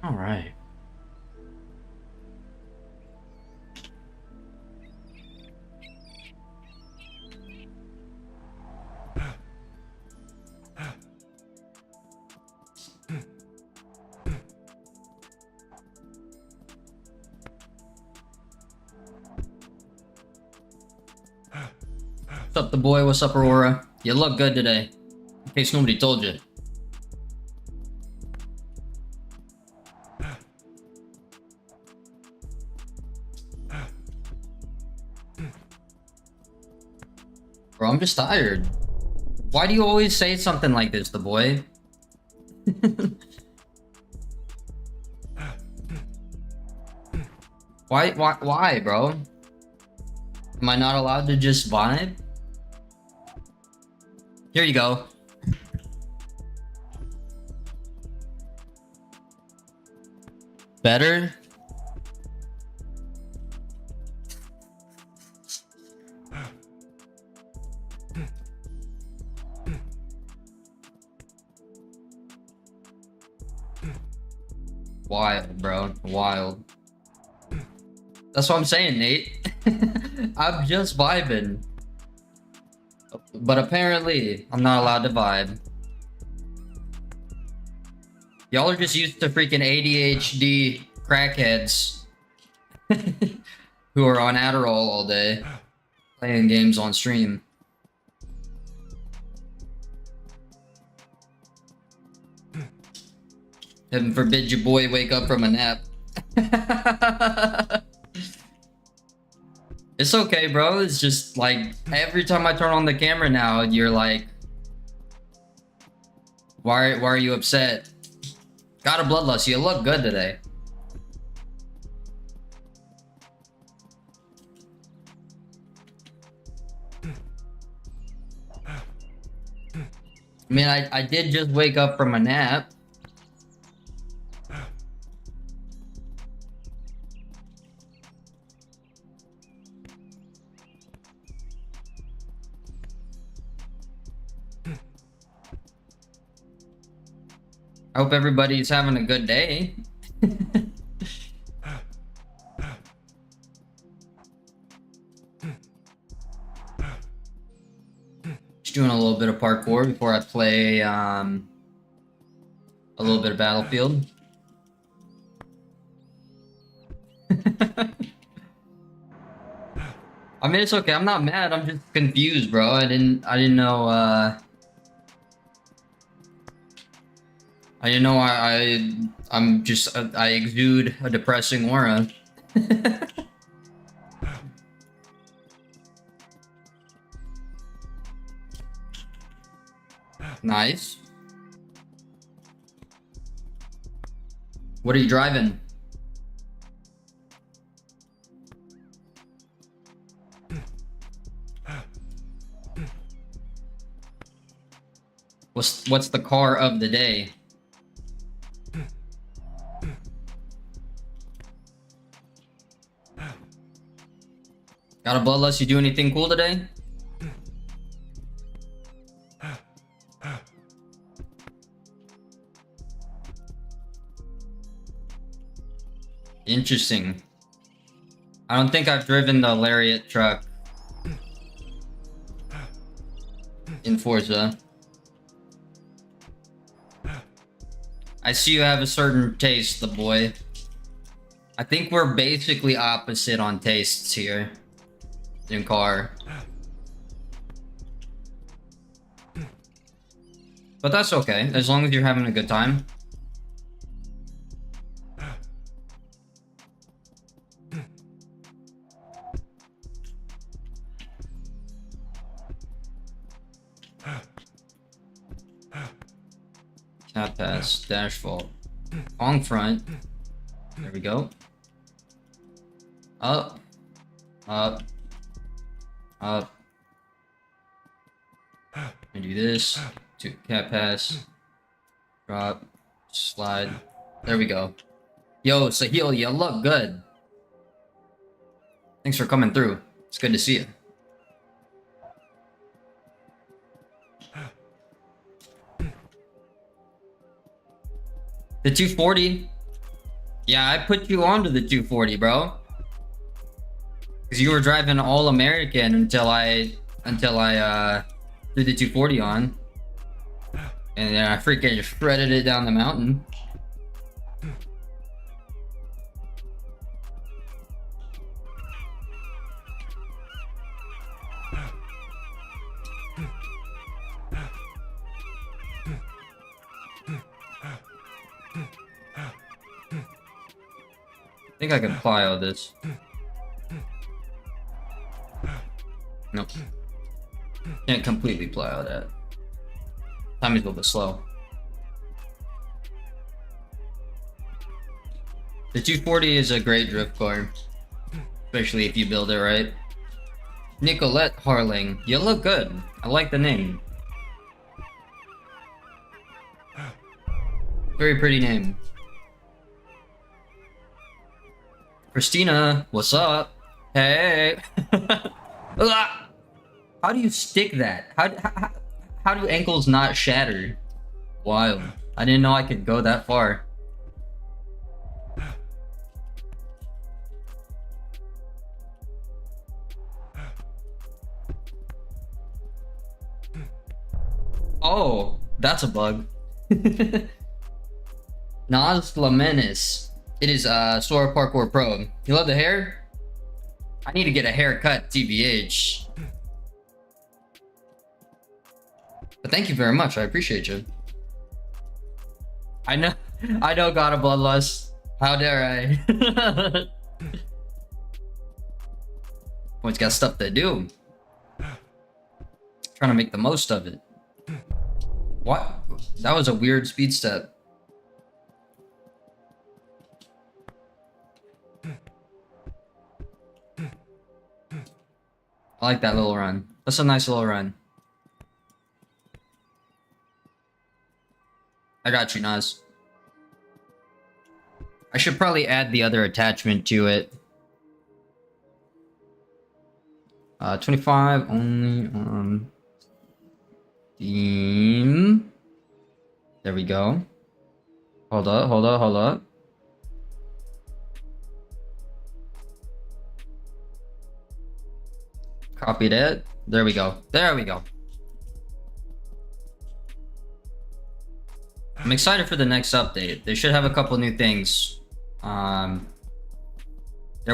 All right. What's up, the boy? What's up, Aurora? You look good today. In case nobody told you. Bro, I'm just tired. Why do you always say something like this, the boy? Why, bro? Am I not allowed to just vibe? Here you go. Better? Wild, bro. Wild. That's what I'm saying, Nate. I'm just vibing. But apparently, I'm not allowed to vibe. Y'all are just used to freaking ADHD crackheads who are on Adderall all day, playing games on stream. Heaven forbid your boy wake up from a nap. It's okay, bro. It's just like every time I turn on the camera now, you're like, why are you upset? Got a bloodlust. You look good today. I mean, I did just wake up from a nap. I hope everybody's having a good day. Just doing a little bit of parkour before I play a little bit of Battlefield. I mean, it's okay. I'm not mad. I'm just confused, bro. I didn't know I'm just I exude a depressing aura. Nice. What are you driving? What's the car of the day? Got a bloodlust? You do anything cool today? Interesting. I don't think I've driven the Lariat truck in Forza. I see you have a certain taste, the boy. I think we're basically opposite on tastes here in car. But that's okay, as long as you're having a good time. Tap pass, dash fault. On front. There we go. Up. Up. Up. And do this. To cat pass. Drop. Slide. There we go. Yo, Sahil, you look good. Thanks for coming through. It's good to see you. The 240. Yeah, I put you onto the 240, bro. Because you were driving all American until I threw the 240 on. And then I freaking just shredded it down the mountain. I think I can plyo this. Nope. Can't completely plyo that. Timing's a little bit slow. The 240 is a great drift car, especially if you build it right. Nicolette Harling, you look good. I like the name. Very pretty name. Christina, what's up? Hey. How do you stick that? How do ankles not shatter? Wild. I didn't know I could go that far. Oh, that's a bug. Nas Lamenis. It is Sora Parkour Pro. You love the hair? I need to get a haircut, TBH. But thank you very much. I appreciate you. I know God of Bloodlust. How dare I? Always got stuff to do. Trying to make the most of it. What? That was a weird speed step. I like that little run. That's a nice little run. I got you, Nas. I should probably add the other attachment to it. 25 only on Steam. There we go. Hold up. Copy that. There we go. I'm excited for the next update. They should have a couple new things. They're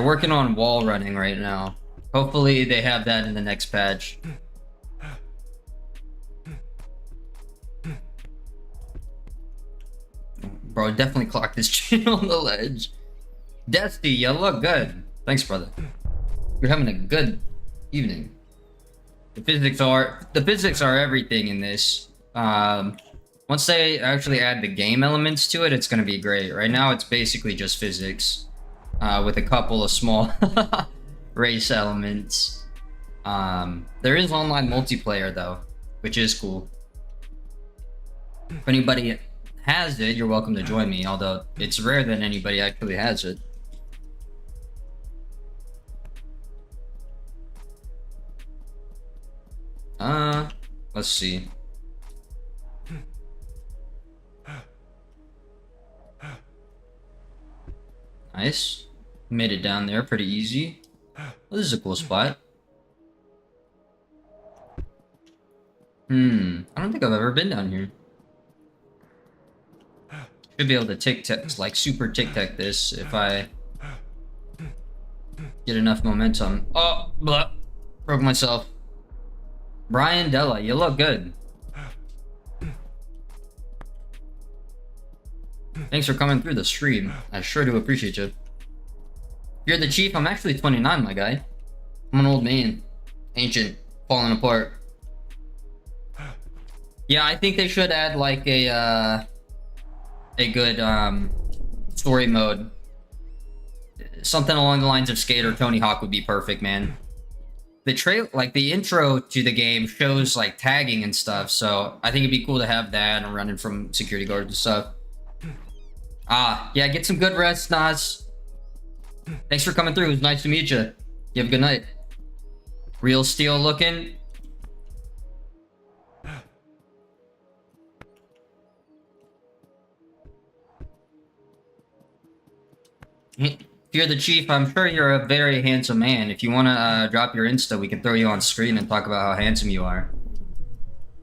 working on wall running right now. Hopefully they have that in the next patch. Bro, definitely clocked this chain on the ledge. Dusty, you look good. Thanks, brother. You're having a good evening. The physics are everything in this. Once they actually add the game elements to it, it's gonna be great. Right now, it's basically just physics, with a couple of small race elements. There is online multiplayer though, which is cool. If anybody has it, you're welcome to join me. Although it's rare that anybody actually has it. Let's see. Nice. Made it down there pretty easy. Well, this is a cool spot. I don't think I've ever been down here. Should be able to tic-tac, like super tic-tac this if I get enough momentum. Oh, blah. Broke myself. Brian Della, you look good. Thanks for coming through the stream. I sure do appreciate you. You're the chief. I'm actually 29, my guy. I'm an old man. Ancient. Falling apart. Yeah, I think they should add like a good story mode. Something along the lines of Skate or Tony Hawk would be perfect, man. The intro to the game shows like tagging and stuff, so I think it'd be cool to have that and running from security guards and stuff. Yeah, get some good rest, Nas. Thanks for coming through. It was nice to meet you. You have a good night. Real steel looking. If you're the chief, I'm sure you're a very handsome man. If you want to drop your Insta, we can throw you on screen and talk about how handsome you are.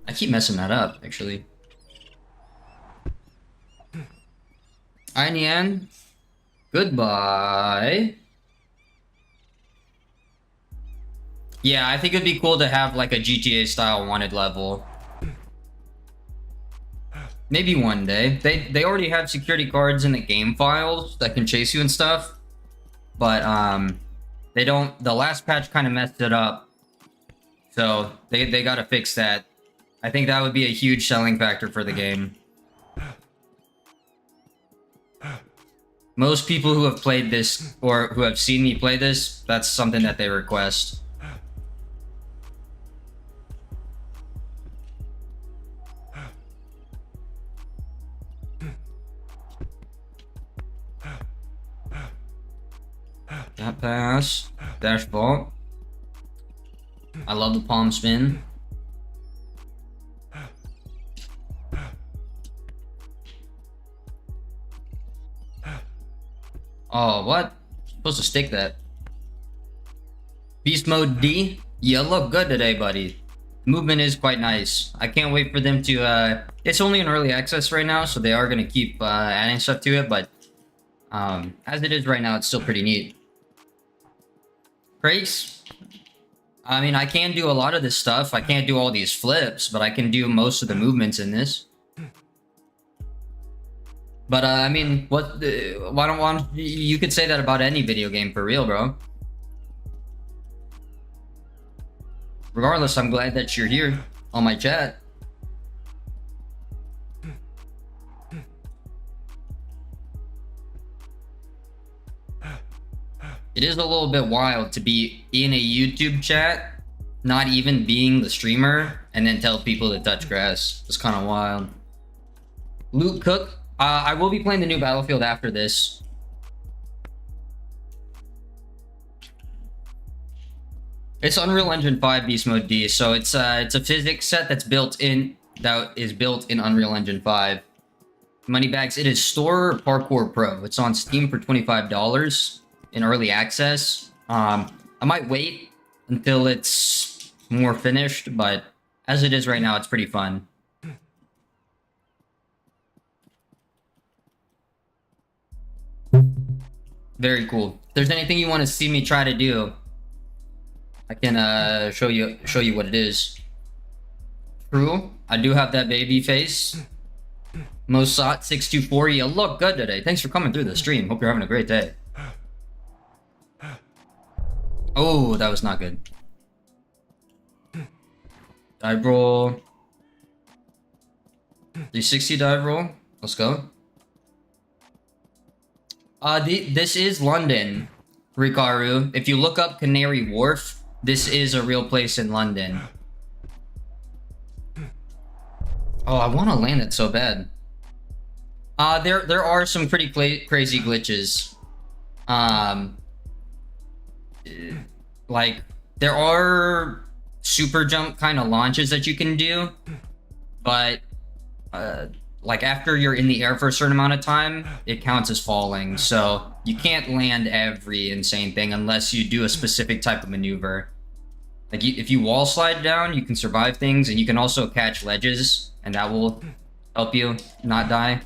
I keep messing that up, actually. Hi, Nian. Goodbye. Yeah, I think it'd be cool to have like a GTA style wanted level. Maybe one day. They already have security guards in the game files that can chase you and stuff. But they don't. The last patch kind of messed it up. So they gotta fix that. I think that would be a huge selling factor for the game. Most people who have played this or who have seen me play this, that's something that they request. That pass. Dash vault. I love the palm spin. Oh, what? Supposed to stick that. Beast mode D. You look good today, buddy. Movement is quite nice. I can't wait for them to, it's only in early access right now, so they are going to keep adding stuff to it, but as it is right now, it's still pretty neat. Grace? I mean, I can do a lot of this stuff. I can't do all these flips, but I can do most of the movements in this. But I mean, why don't you could say that about any video game for real, bro. Regardless, I'm glad that you're here on my chat. It is a little bit wild to be in a YouTube chat, not even being the streamer, and then tell people to touch grass. It's kind of wild. Luke Cook. I will be playing the new Battlefield after this. It's Unreal Engine 5 Beast Mode D, so it's a physics set that is built in Unreal Engine 5. Moneybags. It is Store Parkour Pro. It's on Steam for $25 in early access. I might wait until it's more finished, but as it is right now, it's pretty fun. Very cool. If there's anything you want to see me try to do, I can show you what it is. True, I do have that baby face. Mosat624, you look good today. Thanks for coming through the stream. Hope you're having a great day. Oh, that was not good. Dive roll. 360 dive roll. Let's go. This is London, Rikaru. If you look up Canary Wharf, this is a real place in London. Oh, I want to land it so bad. There are some pretty crazy glitches. Like there are super jump kind of launches that you can do, but like after you're in the air for a certain amount of time, it counts as falling. So you can't land every insane thing unless you do a specific type of maneuver. Like if you wall slide down, you can survive things, and you can also catch ledges, and that will help you not die.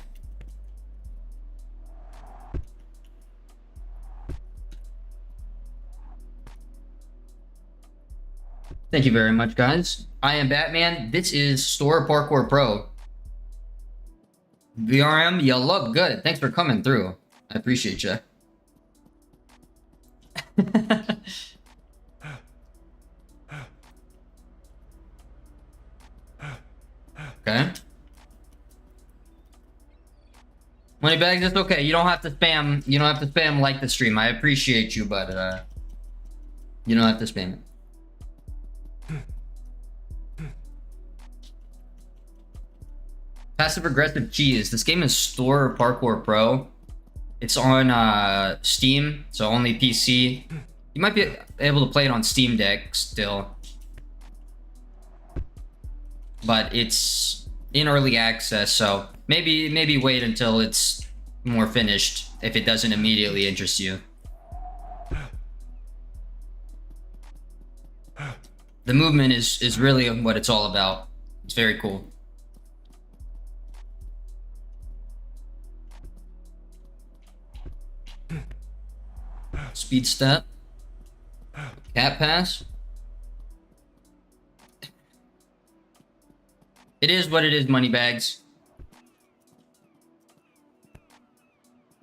Thank you very much, guys. I am Batman. This is Store Parkour Pro. VRM, you look good. Thanks for coming through. I appreciate you. Okay. Moneybags, it's okay. You don't have to spam. You don't have to spam like the stream. I appreciate you, but you don't have to spam it. Passive aggressive cheese. This game is Store Parkour Pro. It's on Steam, so only PC. You might be able to play it on Steam Deck still, but it's in early access, so maybe wait until it's more finished if it doesn't immediately interest you. The movement is really what it's all about. It's very cool. Speed step. Cat pass. It is what it is, money bags.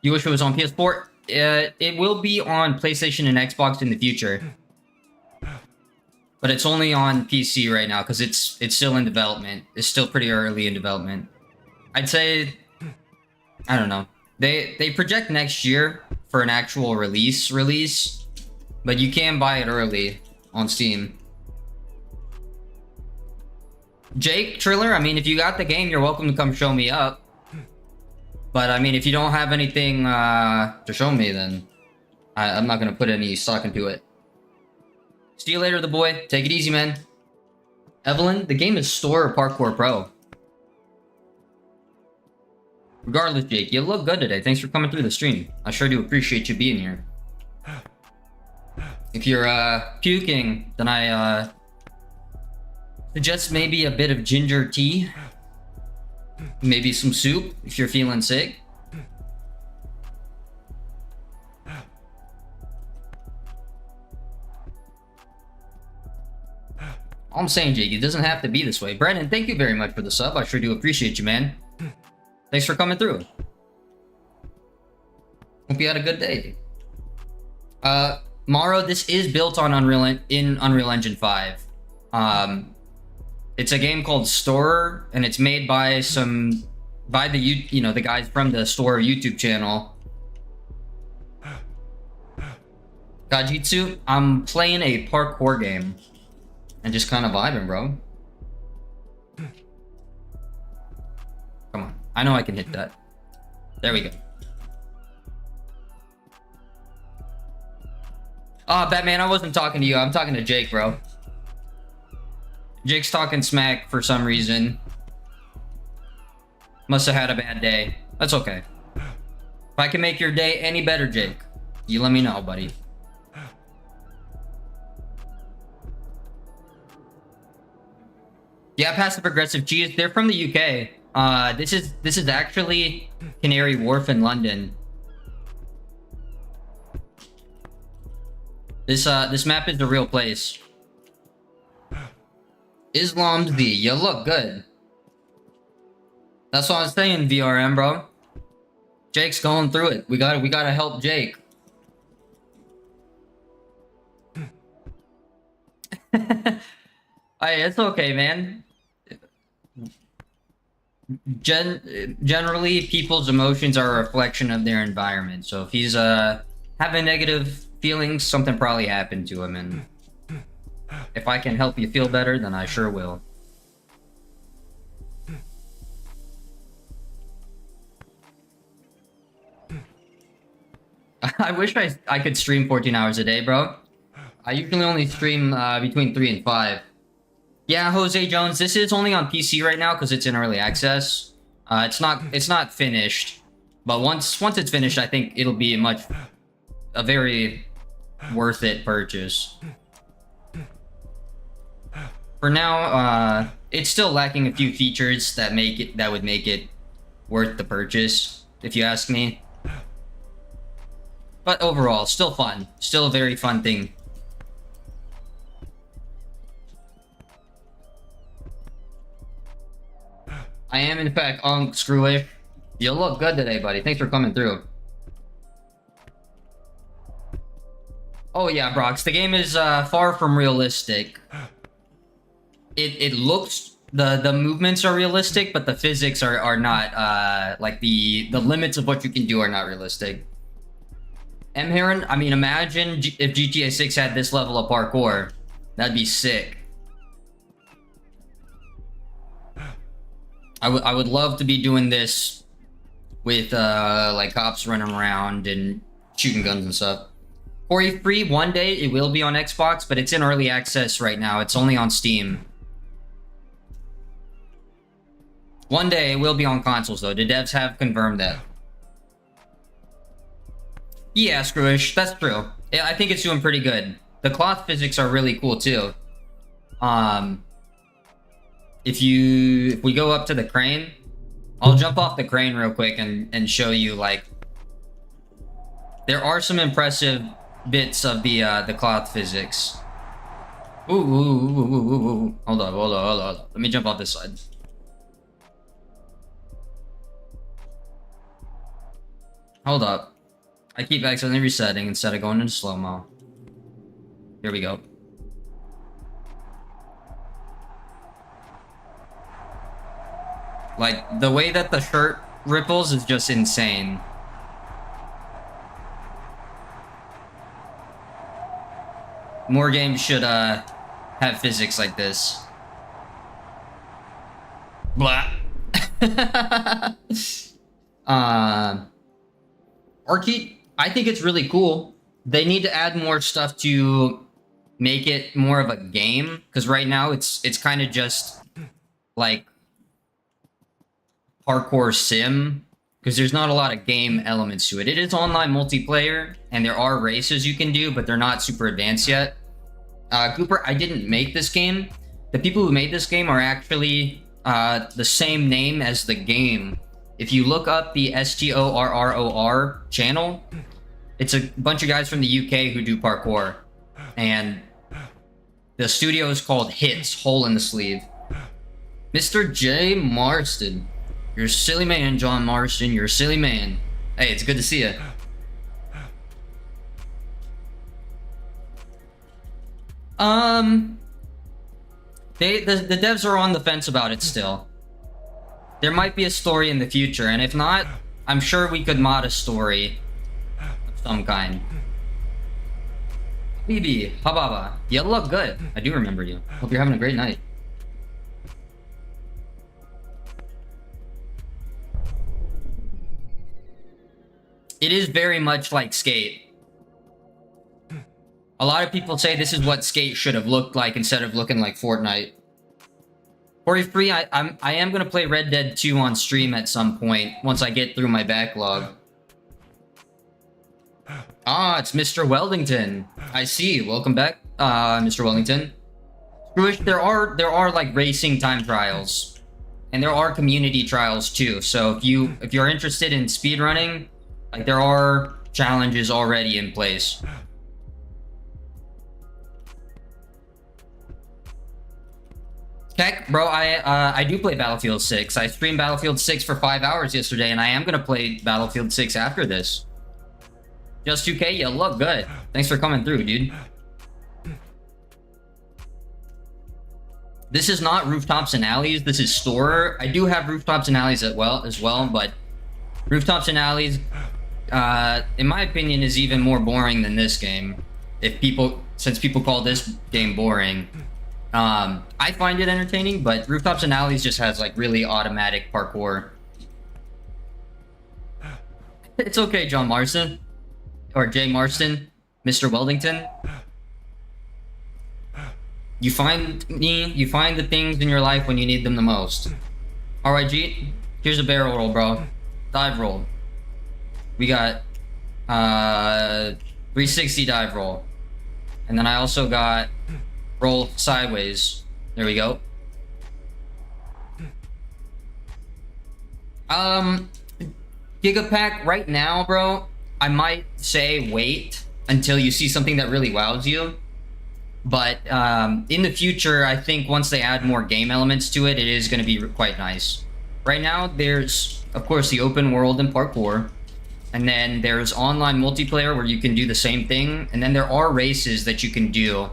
You wish it was on PS4? It will be on PlayStation and Xbox in the future. But it's only on PC right now because it's still in development. It's still pretty early in development. I'd say, I don't know. They project next year for an actual release, but you can buy it early on Steam. Jake Triller, I mean, if you got the game, you're welcome to come show me up. But I mean, if you don't have anything to show me, then I'm not gonna put any stock into it. See you later, the boy. Take it easy, man. Evelyn, the game is Store or Parkour Pro. Regardless, Jake, you look good today. Thanks for coming through the stream. I sure do appreciate you being here. If you're puking, then I suggest maybe a bit of ginger tea. Maybe some soup if you're feeling sick. All I'm saying, Jake, it doesn't have to be this way. Brennan, thank you very much for the sub. I sure do appreciate you, man. Thanks for coming through. Hope you had a good day. Maro, this is built on Unreal Engine 5. It's a game called Store, and it's made by the guys from the Store YouTube channel. Gajitsu, I'm playing a parkour game and just kind of vibing, bro. Come on, I know I can hit that. There we go. Batman, I wasn't talking to you. I'm talking to Jake, bro. Jake's talking smack for some reason. Must have had a bad day. That's okay. If I can make your day any better, Jake, you let me know, buddy. Yeah, passive aggressive cheese. They're from the UK. This is actually Canary Wharf in London. This map is a real place. Islam's D, you look good. That's what I was saying, VRM, bro. Jake's going through it. We gotta help Jake. Hey, it's okay, man. Generally, people's emotions are a reflection of their environment. So if he's having negative feelings, something probably happened to him, and if I can help you feel better, then I sure will. I wish I could stream 14 hours a day, bro. I usually only stream between 3 and 5. Yeah, Jose Jones, this is only on PC right now because it's in early access. It's not finished, but once it's finished, I think it'll be a very worth it purchase. For now, it's still lacking a few features that would make it worth the purchase, if you ask me. But overall, still fun. Still a very fun thing. I am, in fact, screwish. You look good today, buddy. Thanks for coming through. Oh yeah, Brox. The game is far from realistic. It looks... The movements are realistic, but the physics are not. Like, the limits of what you can do are not realistic. M. Heron, I mean, imagine if GTA 6 had this level of parkour. That'd be sick. I would love to be doing this with like cops running around and shooting guns and stuff. Corey Free, one day it will be on Xbox, but it's in early access right now. It's only on Steam. One day it will be on consoles though. The devs have confirmed that. Yeah, Screwish, that's true. I think it's doing pretty good. The cloth physics are really cool too. If we go up to the crane, I'll jump off the crane real quick and show you, like, there are some impressive bits of the cloth physics. Ooh. Hold on. Let me jump off this side. Hold up. I keep accidentally resetting instead of going into slow-mo. Here we go. Like, the way that the shirt ripples is just insane. More games should have physics like this. Blah. Arcade, I think it's really cool. They need to add more stuff to make it more of a game, because right now it's kind of just like parkour sim, because there's not a lot of game elements to it. It is online multiplayer, and there are races you can do, but they're not super advanced yet. Cooper, I didn't make this game. The people who made this game are actually the same name as the game. If you look up the STORROR channel, it's a bunch of guys from the UK who do parkour. And the studio is called Hits, Hole in the Sleeve. Mr. J. Marston. You're a silly man, John Marston. You're a silly man. Hey, it's good to see you. The devs are on the fence about it still. There might be a story in the future, and if not, I'm sure we could mod a story of some kind. Bibi, Hababa, you look good. I do remember you. Hope you're having a great night. It is very much like Skate. A lot of people say this is what Skate should have looked like instead of looking like Fortnite. 43, I am gonna play Red Dead 2 on stream at some point once I get through my backlog. Ah, it's Mr. Weldington. I see. Welcome back, Mr. Weldington. Screwish, there are like racing time trials, and there are community trials too. So if you're interested in speedrunning, like, there are challenges already in place. Heck, bro, I do play Battlefield 6. I streamed Battlefield 6 for 5 hours yesterday, and I am gonna play Battlefield 6 after this. Just 2K, you look good. Thanks for coming through, dude. This is not Rooftops and Alleys. This is Store. I do have Rooftops and Alleys as well, but Rooftops and Alleys, in my opinion, is even more boring than this game. Since people call this game boring. I find it entertaining, but Rooftops and Alleys just has, like, really automatic parkour. It's okay, John Marston. Or Jay Marston. Mr. Weldington. You find the things in your life when you need them the most. Alright, G, here's a barrel roll, bro. Dive roll. We got, 360 dive roll. And then I also got roll sideways. There we go. Gigapack, right now, bro, I might say wait until you see something that really wows you. But in the future, I think once they add more game elements to it, it is going to be quite nice. Right now, there's, of course, the open world and parkour. And then there's online multiplayer where you can do the same thing. And then there are races that you can do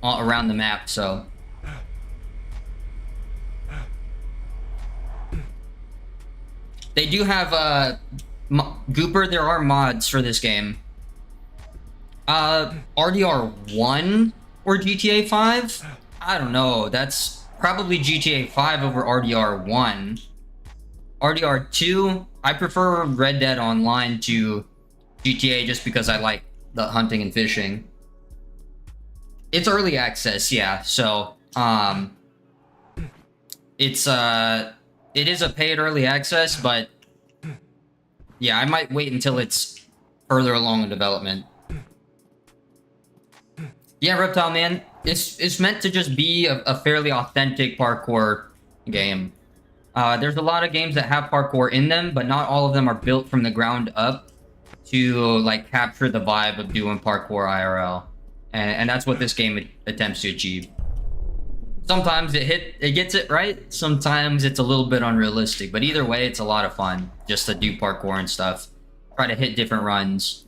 around the map, so they do have Gooper, there are mods for this game. RDR 1 or GTA 5? I don't know. That's probably GTA 5 over RDR 1. RDR 2, I prefer Red Dead Online to GTA just because I like the hunting and fishing. It's early access, yeah. So, it is a paid early access, but yeah, I might wait until it's further along in development. Yeah, Reptile Man, it's meant to just be a fairly authentic parkour game. There's a lot of games that have parkour in them, but not all of them are built from the ground up to like capture the vibe of doing parkour IRL, and that's what this game attempts to achieve. Sometimes it gets it right. Sometimes it's a little bit unrealistic, but either way, it's a lot of fun just to do parkour and stuff. Try to hit different runs.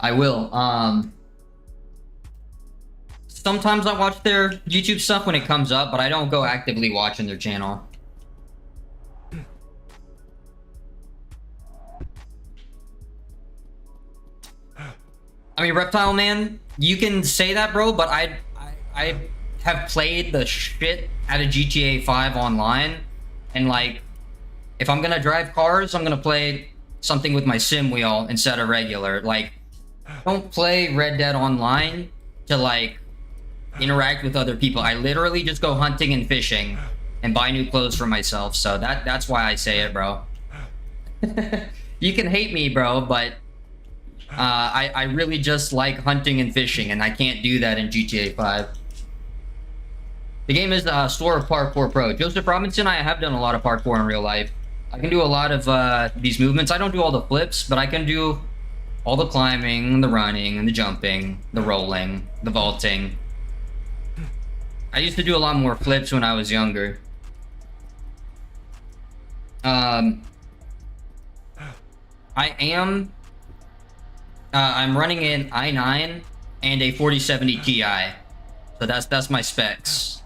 I will. Sometimes I watch their YouTube stuff when it comes up, but I don't go actively watching their channel. I mean, Reptile Man, you can say that, bro, but I have played the shit out of GTA 5 online, and like, if I'm gonna drive cars, I'm gonna play something with my sim wheel instead of regular. Like, don't play Red Dead Online to like interact with other people. I literally just go hunting and fishing and buy new clothes for myself. So that's why I say it, bro. You can hate me, bro, but I really just like hunting and fishing, and I can't do that in GTA 5. The game is Store of Parkour Pro. Joseph Robinson, I have done a lot of parkour in real life. I can do a lot of these movements. I don't do all the flips, but I can do all the climbing, the running, and the jumping, the rolling, the vaulting. I used to do a lot more flips when I was younger. I'm running an i9 and a 4070 Ti. So that's my specs.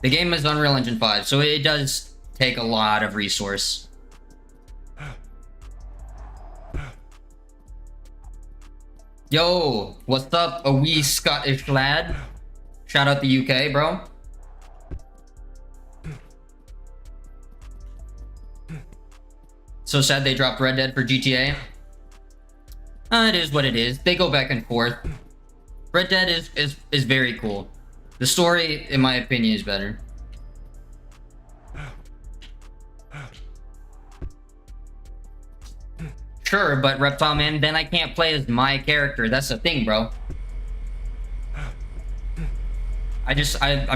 The game is Unreal Engine 5, so it does take a lot of resource. Yo, what's up, a wee Scottish lad? Shout out the UK, bro. So sad they dropped Red Dead for GTA. It is what it is. They go back and forth. Red Dead is very cool. The story, in my opinion, is better. Sure, but Reptile Man, then I can't play as my character. That's the thing, bro. I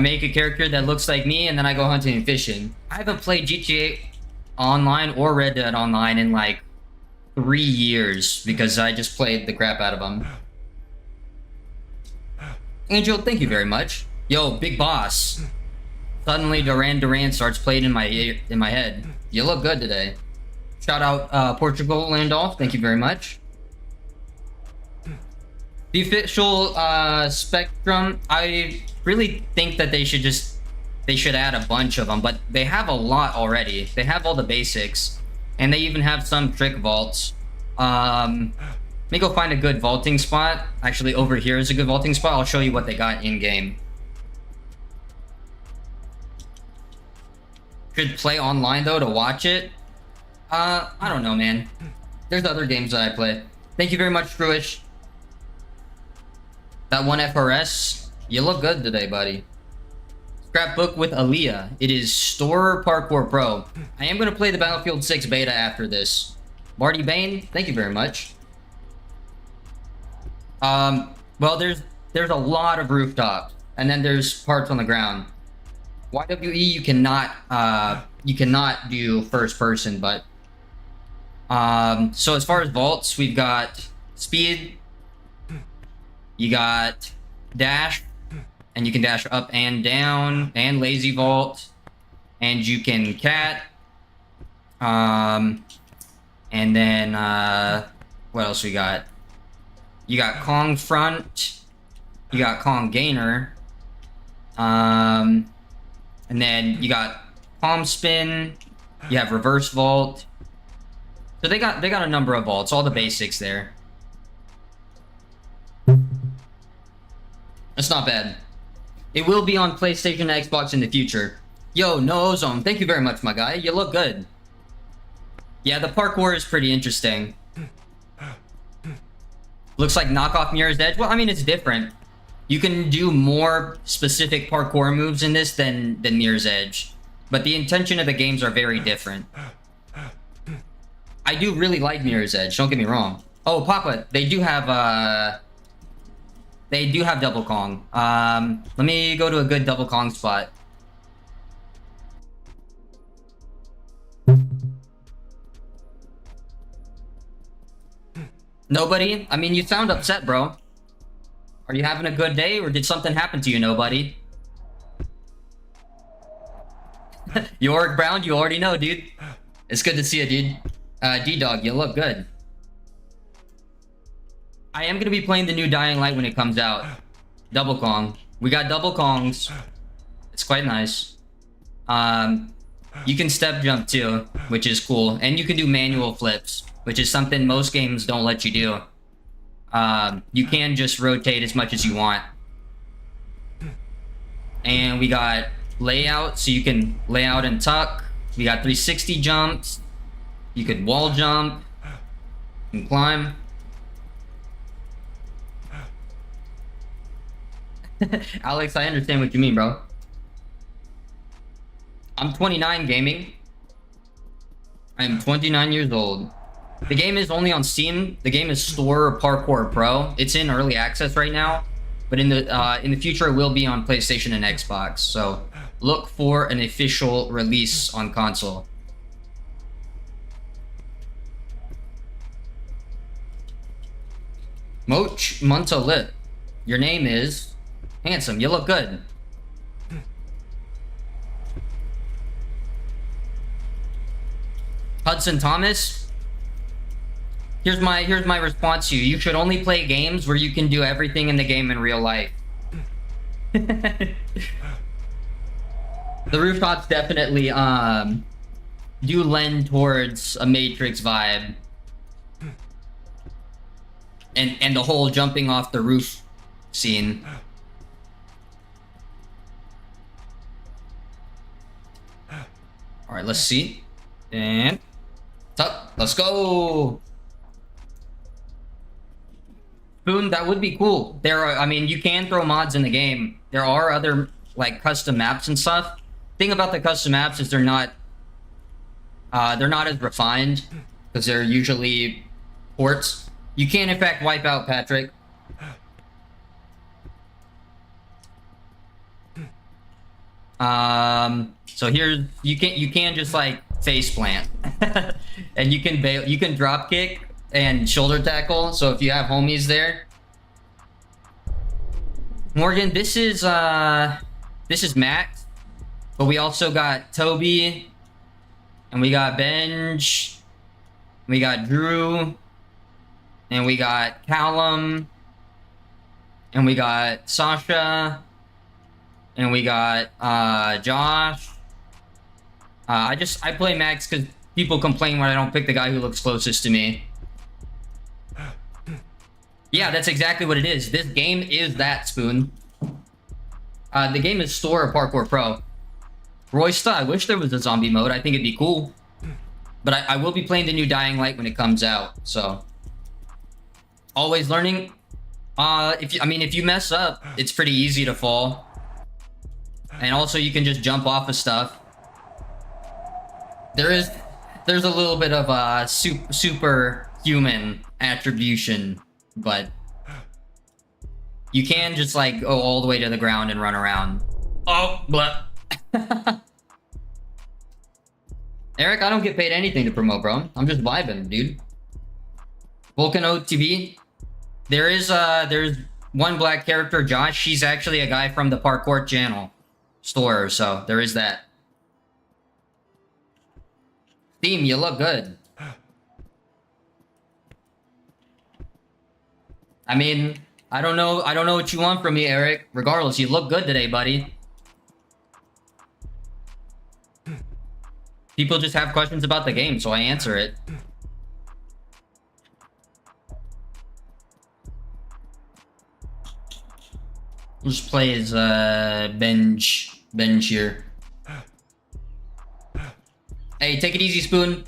make a character that looks like me, and then I go hunting and fishing. I haven't played GTA Online or Red Dead Online in like 3 years because I just played the crap out of them. Angel, thank you very much. Yo, Big Boss. Suddenly Duran starts playing in my head. You look good today. Shout out Portugal Landolph, thank you very much. The official Spectrum, I really think that they should add a bunch of them, but they have a lot already. They have all the basics, and they even have some trick vaults. Let me go find a good vaulting spot. Actually, over here is a good vaulting spot. I'll show you what they got in game. Should play online though to watch it. I don't know, man. There's other games that I play. Thank you very much, Fruish. That one FRS, you look good today, buddy. Scrapbook with Aaliyah. It is Store Parkour Pro. I am going to play the Battlefield 6 beta after this. Marty Bain, thank you very much. Well, there's a lot of rooftops, and then there's parts on the ground. YWE, you cannot do first person, but so as far as vaults, we've got speed, you got dash, and you can dash up and down, and lazy vault, and you can cat, and then what else we got? You got Kong front, you got Kong gainer, and then you got palm spin, you have reverse vault. So they got a number of vaults, all the basics there. That's not bad. It will be on PlayStation and Xbox in the future. Yo, no ozone, thank you very much, my guy. You look good. Yeah, the parkour is pretty interesting. Looks like knockoff Mirror's Edge. Well, I mean, it's different. You can do more specific parkour moves in this than Mirror's Edge, but the intention of the games are very different. I do really like Mirror's Edge, don't get me wrong. Oh, Papa, they do have double Kong. Let me go to a good double Kong spot. Nobody? I mean, you sound upset, bro. Are you having a good day, or did something happen to you, nobody? Yorick Brown, you already know, dude. It's good to see you, dude. D-Dog, you look good. I am gonna be playing the new Dying Light when it comes out. Double Kong. We got double Kongs. It's quite nice. You can step jump too, which is cool. And you can do manual flips, which is something most games don't let you do. You can just rotate as much as you want. And we got layout, so you can lay out and tuck. We got 360 jumps. You could wall jump and climb. Alex, I understand what you mean, bro. I'm 29 gaming. I am 29 years old. The game is only on Steam. The game is Store Parkour Pro. It's in early access right now, but in the future it will be on PlayStation and Xbox. So look for an official release on console. Moch Muntalit. Your name is handsome. You look good. Hudson Thomas. Here's my response to you. You should only play games where you can do everything in the game in real life. The rooftops definitely do lend towards a Matrix vibe. And the whole jumping off the roof scene. Alright, let's see. And tuck, let's go. Boom, that would be cool. There are, I mean, you can throw mods in the game. There are other like custom maps and stuff. Thing about the custom maps is they're not as refined because they're usually ports. You can in fact wipe out Patrick. So here you can just like face plant, and you can drop kick and shoulder tackle. So if you have homies there, Morgan, this is Max, but we also got Toby, and we got Benj, we got Drew, and we got Callum, and we got Sasha, and we got Josh. I play Max because people complain when I don't pick the guy who looks closest to me. Yeah, that's exactly what it is. This game is that, Spoon. The game is Store Parkour Pro. Roysta, I wish there was a zombie mode. I think it'd be cool. But I will be playing the new Dying Light when it comes out, so always learning. If you mess up, it's pretty easy to fall. And also you can just jump off of stuff. There's a little bit of superhuman attribution, but you can just like go all the way to the ground and run around. Oh, blah. Eric, I don't get paid anything to promote, bro. I'm just vibing, dude. Volcano TV. There's one black character, Josh. She's actually a guy from the Parkour channel store, so there is that. Steam, you look good. I mean, I don't know what you want from me, Eric. Regardless, you look good today, buddy. People just have questions about the game, so I answer it. We'll just play as Benj here. Hey, take it easy, Spoon.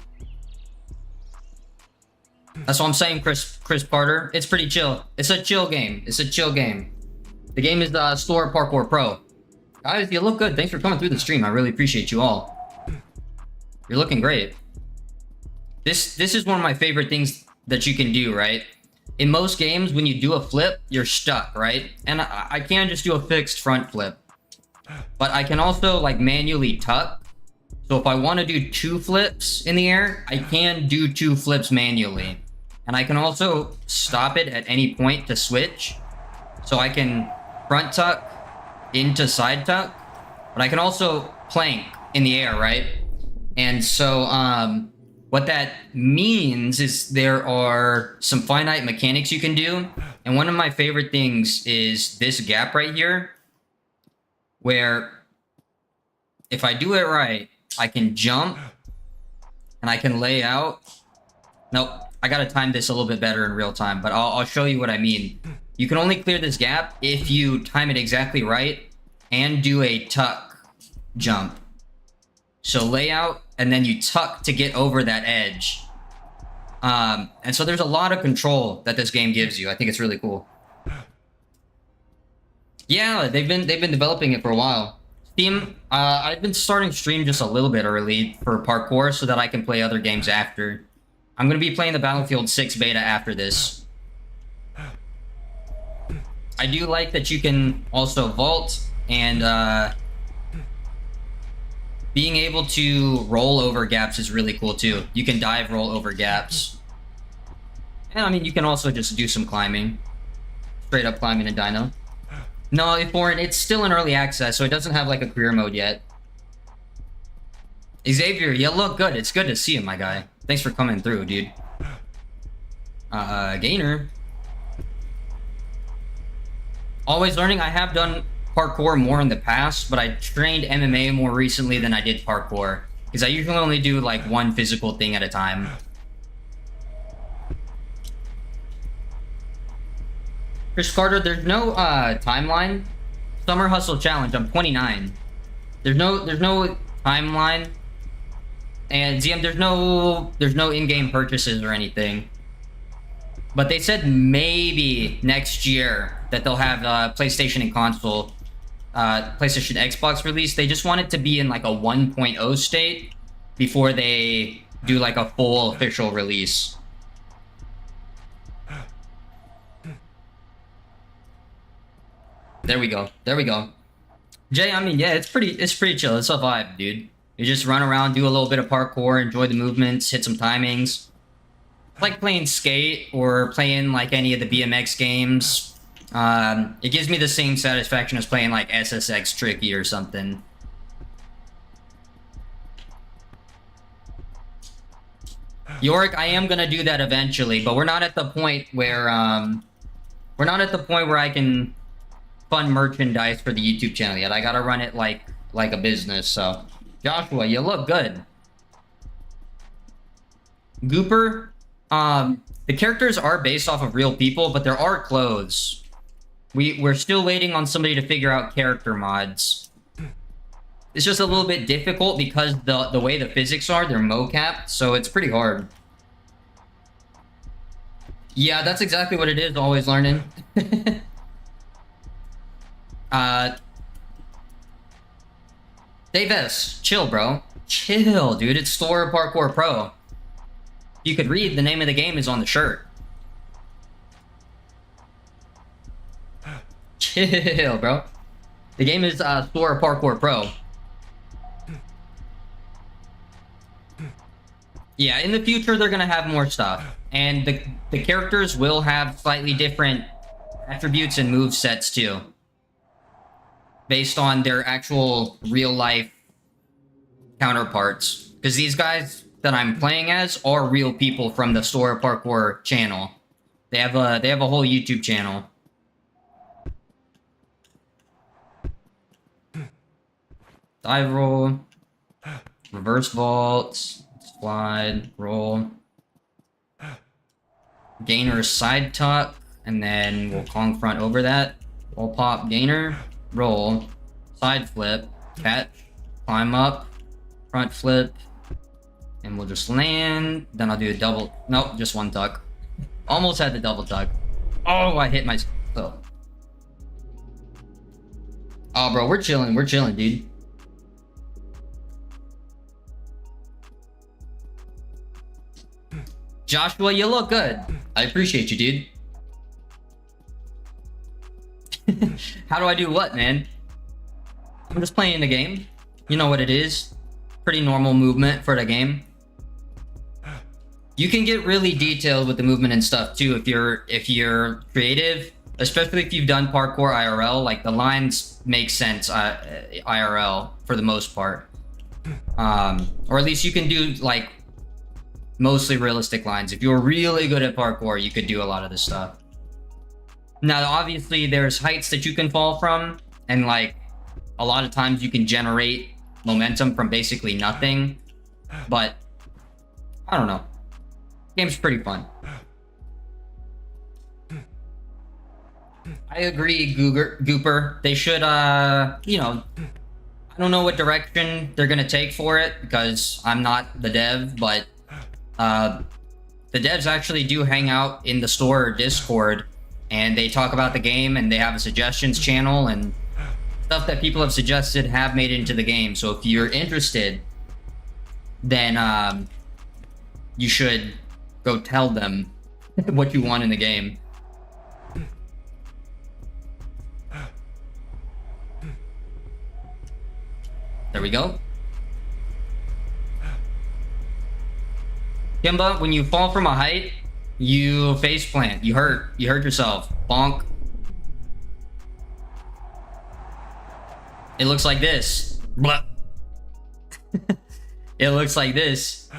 That's what I'm saying, Chris Parter. It's pretty chill. It's a chill game. It's a chill game. The game is Store Parkour Pro. Guys, you look good. Thanks for coming through the stream. I really appreciate you all. You're looking great. This is one of my favorite things that you can do, right? In most games, when you do a flip, you're stuck, right? And I can just do a fixed front flip. But I can also like manually tuck. So if I want to do 2 flips in the air, I can do 2 flips manually. And I can also stop it at any point to switch. So I can front tuck into side tuck. But I can also plank in the air, right? And so what that means is there are some finite mechanics you can do. And one of my favorite things is this gap right here, where if I do it right, I can jump and I can lay out. Nope, I gotta time this a little bit better in real time, but I'll show you what I mean. You can only clear this gap if you time it exactly right and do a tuck jump. So lay out, and then you tuck to get over that edge. And so there's a lot of control that this game gives you. I think it's really cool. Yeah, they've been developing it for a while. Steam, I've been starting stream just a little bit early for parkour so that I can play other games after. I'm gonna be playing the Battlefield 6 beta after this. I do like that you can also vault and being able to roll over gaps is really cool too. You can dive roll over gaps. And I mean, you can also just do some climbing. Straight up climbing in Dino. No, Foreign, it's still in early access, so it doesn't have like a career mode yet. Xavier, you look good. It's good to see you, my guy. Thanks for coming through, dude. Gainer. Always learning. I have done parkour more in the past, but I trained MMA more recently than I did parkour, because I usually only do like one physical thing at a time. Chris Carter, there's no timeline. Summer Hustle Challenge. I'm 29. There's no timeline. And ZM, there's no in-game purchases or anything. But they said maybe next year that they'll have PlayStation and console, PlayStation Xbox release. They just want it to be in like a 1.0 state before they do like a full official release. There we go. There we go. Jay, I mean, yeah, it's pretty chill. It's a vibe, dude. You just run around, do a little bit of parkour, enjoy the movements, hit some timings. It's like playing skate or playing like any of the BMX games. It gives me the same satisfaction as playing like SSX Tricky or something. Yorick, I am gonna do that eventually, but we're not at the point where I can fund merchandise for the YouTube channel yet. I gotta run it like a business. So Joshua, you look good. Gooper, the characters are based off of real people, but there are clothes. We're still waiting on somebody to figure out character mods. It's just a little bit difficult because the way the physics are, they're mocapped, so it's pretty hard. Yeah, that's exactly what it is, always learning. Dave S, chill, bro. Chill, dude. It's Store Parkour Pro. You could read, the name of the game is on the shirt. Chill, bro. The game is Store Parkour Pro. Yeah, in the future, they're gonna have more stuff. And the characters will have slightly different attributes and move sets, too. Based on their actual real-life counterparts. Because these guys that I'm playing as are real people from the Store Parkour channel. They have a whole YouTube channel. Dive roll. Reverse vault. Slide. Roll. Gainer side tuck. And then we'll Kong front over that. Wall pop gainer. Roll. Side flip. Catch. Climb up. Front flip. And we'll just land. Then I'll do a double. Nope, just one tuck. Almost had the double tuck. Oh, I hit myself. Oh, bro, we're chilling. We're chilling, dude. Joshua, you look good. I appreciate you, dude. How do I do what, man? I'm just playing the game. You know what it is. Pretty normal movement for the game. You can get really detailed with the movement and stuff too if you're creative, especially if you've done parkour IRL. Like the lines make sense IRL for the most part, or at least you can do like mostly realistic lines. If you're really good at parkour, you could do a lot of this stuff. Now, obviously, there's heights that you can fall from, and like a lot of times you can generate momentum from basically nothing. But I don't know. Game's pretty fun. I agree, Gooper. They should, you know, I don't know what direction they're gonna take for it because I'm not the dev, but the devs actually do hang out in the store or Discord, and they talk about the game, and they have a suggestions channel, and stuff that people have suggested have made it into the game. So if you're interested, then you should go tell them what you want in the game. There we go. Kimba, when you fall from a height, you face plant. You hurt yourself. Bonk. It looks like this. Blah. It looks like this.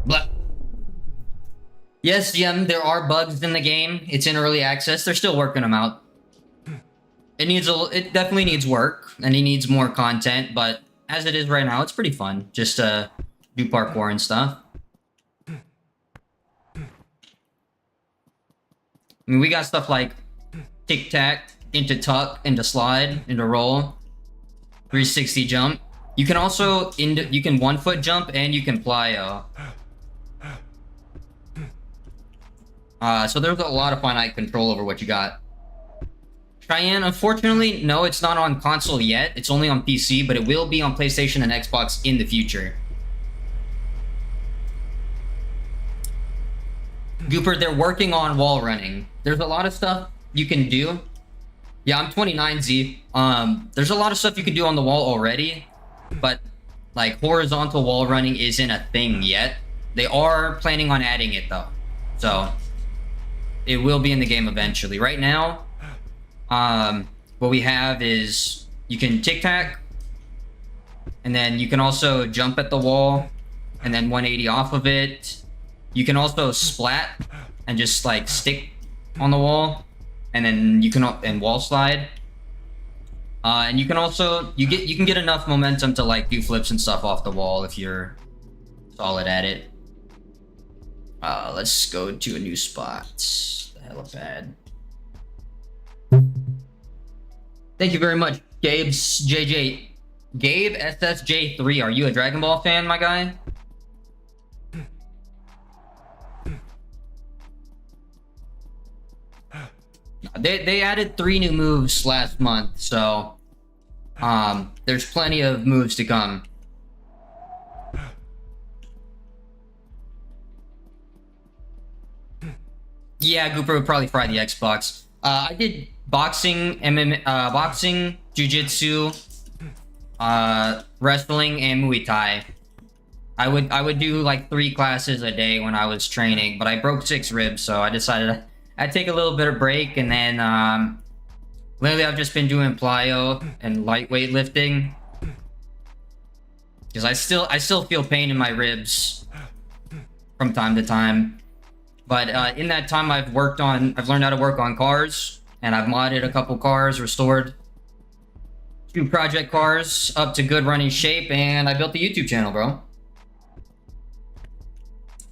Blah. Yes, Jim, there are bugs in the game. It's in early access. They're still working them out. It definitely needs work, and it needs more content, but as it is right now, it's pretty fun just to do parkour and stuff. I mean, we got stuff like tic-tac, into tuck, into slide, into roll, 360 jump. You can also you can 1-foot jump and you can plyo. So there's a lot of finite control over what you got. Cheyenne, unfortunately, no, it's not on console yet. It's only on PC, but it will be on PlayStation and Xbox in the future. Gooper, they're working on wall running. There's a lot of stuff you can do. Yeah, I'm 29Z. There's a lot of stuff you can do on the wall already, but like horizontal wall running isn't a thing yet. They are planning on adding it though, so it will be in the game eventually. Right now, what we have is you can tic-tac, and then you can also jump at the wall, and then 180 off of it. You can also splat and just like stick on the wall, and then you can wall slide. And you can also you can get enough momentum to like do flips and stuff off the wall if you're solid at it. Let's go to a new spot. The helipad. Thank you very much, Gabe's JJ. Gabe SSJ3. Are you a Dragon Ball fan, my guy? They added 3 new moves last month, so there's plenty of moves to come. Yeah, Gooper would probably fry the Xbox. I did boxing, boxing, jiu-jitsu, wrestling, and Muay Thai. I would do like 3 classes a day when I was training, but I broke 6 ribs, so I decided I'd take a little bit of break, and then lately I've just been doing plyo and lightweight lifting because I still feel pain in my ribs from time to time. But in that time, I've learned how to work on cars, and I've modded a couple cars, restored 2 project cars up to good running shape, and I built the YouTube channel, bro.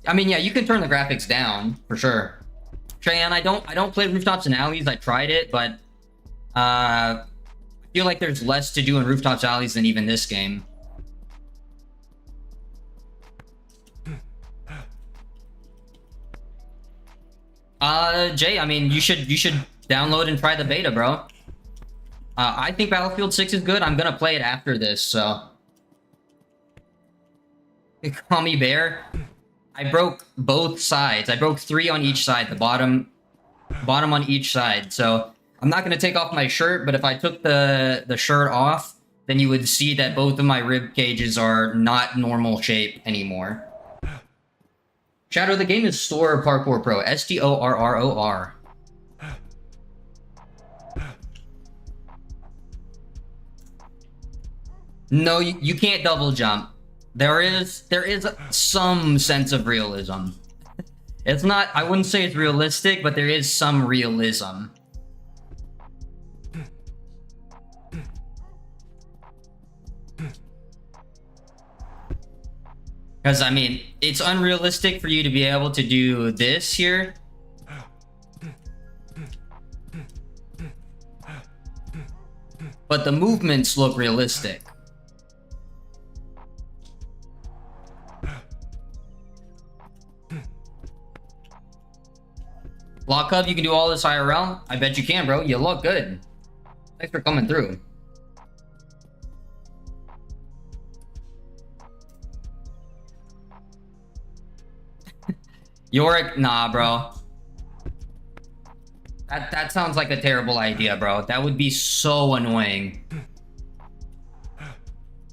I mean, yeah, you can turn the graphics down for sure. Cheyenne, I don't play rooftops and alleys. I tried it, but I feel like there's less to do in rooftops alleys than even this game. Jay, I mean, you should download and try the beta, bro. I think Battlefield 6 is good. I'm gonna play it after this, so. Call me Bear. I broke both sides. I broke 3 on each side, the bottom on each side. So I'm not gonna take off my shirt, but if I took the shirt off, then you would see that both of my rib cages are not normal shape anymore. Shadow, the game is Store Parkour Pro. STORROR. No, you can't double jump. There is some sense of realism. It's not, I wouldn't say it's realistic, but there is some realism. Because, I mean, it's unrealistic for you to be able to do this here. But the movements look realistic. Lock up, you can do all this IRL? I bet you can, bro. You look good. Thanks for coming through. Yorick, nah, bro. That sounds like a terrible idea, bro. That would be so annoying.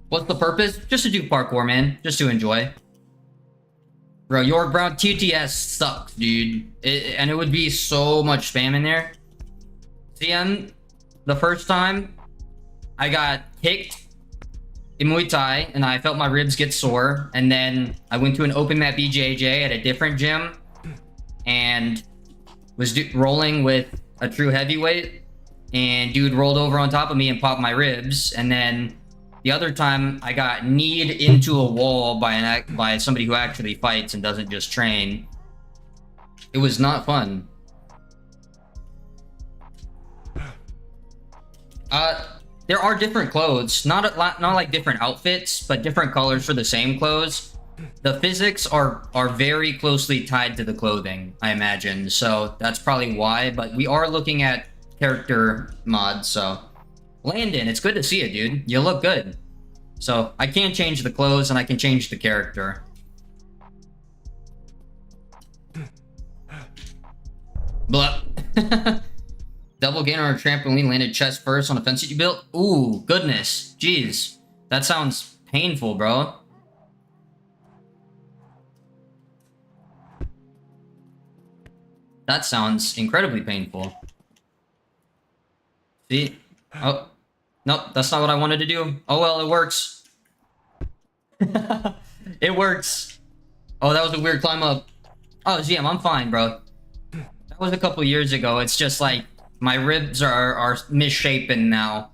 What's the purpose? Just to do parkour, man. Just to enjoy. Bro, York Brown TTS sucks, dude. And it would be so much spam in there. CM, the first time I got kicked in Muay Thai and I felt my ribs get sore, and then I went to an open mat BJJ at a different gym and was rolling with a true heavyweight, and dude rolled over on top of me and popped my ribs. And then the other time I got kneed into a wall by somebody who actually fights and doesn't just train. It was not fun. There are different clothes, not like different outfits, but different colors for the same clothes. The physics are very closely tied to the clothing, I imagine. So that's probably why, but we are looking at character mods, so. Landon, it's good to see you, dude. You look good. So I can change the clothes and I can change the character. Blah. Double gain on a trampoline, landed chest first on a fence that you built. Ooh, goodness. Jeez. That sounds painful, bro. That sounds incredibly painful. See? Oh. Nope, that's not what I wanted to do. Oh well, it works. It works. Oh, that was a weird climb up. Oh, GM, I'm fine, bro. That was a couple years ago. It's just like my ribs are misshapen now.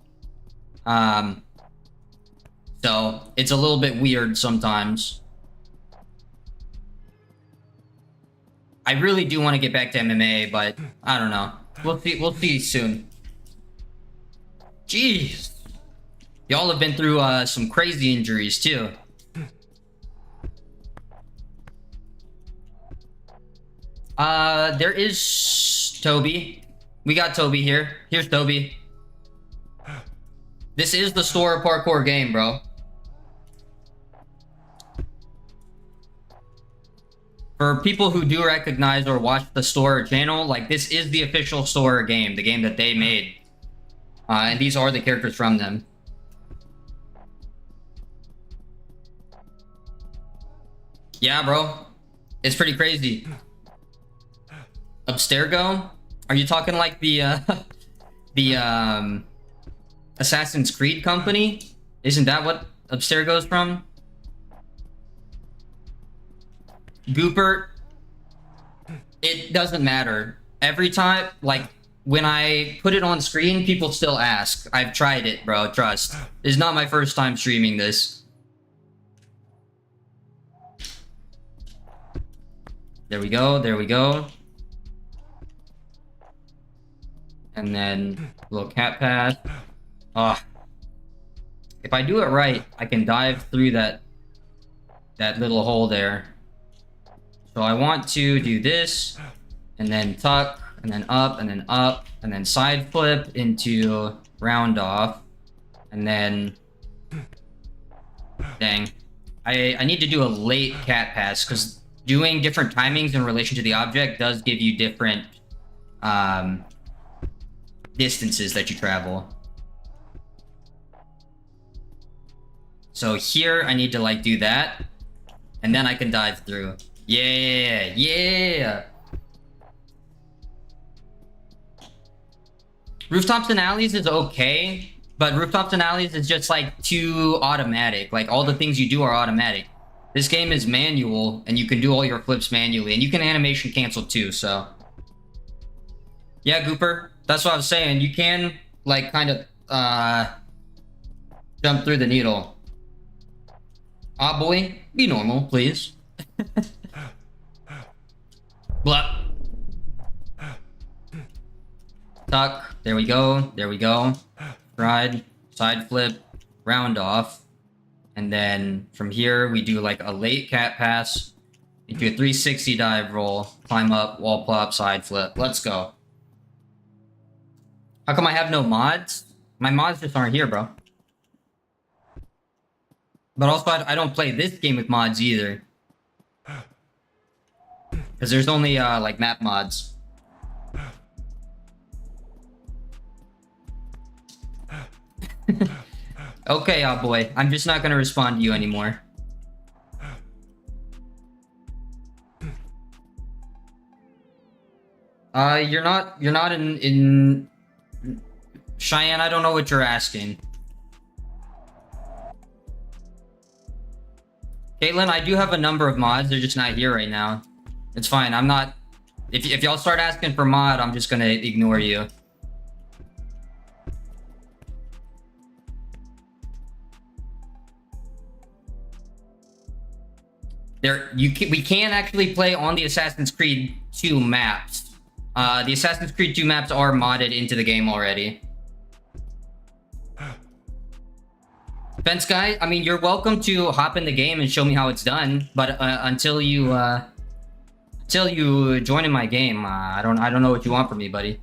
So it's a little bit weird sometimes. I really do want to get back to MMA, but I don't know. We'll see soon. Jeez. Y'all have been through some crazy injuries too. There is Toby. We got Toby here. Here's Toby. This is the Store Parkour game, bro. For people who do recognize or watch the Store channel, like, this is the official Store game, the game that they made. And these are the characters from them. Yeah, bro. It's pretty crazy. Abstergo? Are you talking like the Assassin's Creed company? Isn't that what Abstergo's from? Goopert? It doesn't matter. Every time, like, when I put it on screen, people still ask. I've tried it, bro. Trust. It's not my first time streaming this. There we go. There we go. And then little cat path. Ah. If I do it right, I can dive through that little hole there. So I want to do this, and then tuck, and then up, and then up, and then side flip into round off, and then... Dang. I need to do a late cat pass, because doing different timings in relation to the object does give you different distances that you travel. So here I need to like do that, and then I can dive through. Yeah, yeah. Rooftops and Alleys is okay, but Rooftops and Alleys is just like too automatic. Like all the things you do are automatic. This game is manual, and you can do all your flips manually, and you can animation cancel too, so. Yeah, Gooper, that's what I was saying. You can like kind of jump through the needle. Ah, boy, be normal, please. Blah. Tuck. There we go. There we go. Ride. Side flip. Round off. And then from here, we do like a late cat pass. Into a 360 dive roll. Climb up. Wall plop. Side flip. Let's go. How come I have no mods? My mods just aren't here, bro. But also, I don't play this game with mods either. Because there's only, like, map mods. Okay, boy. I'm just not gonna respond to you anymore. You're not in... Cheyenne, I don't know what you're asking. Caitlin, I do have a number of mods. They're just not here right now. It's fine. I'm not... If y'all start asking for mod, I'm just gonna ignore you. We can actually play on the Assassin's Creed 2 maps. The Assassin's Creed 2 maps are modded into the game already. Fence guy, I mean, you're welcome to hop in the game and show me how it's done, but until you join in my game, I don't know what you want from me, buddy.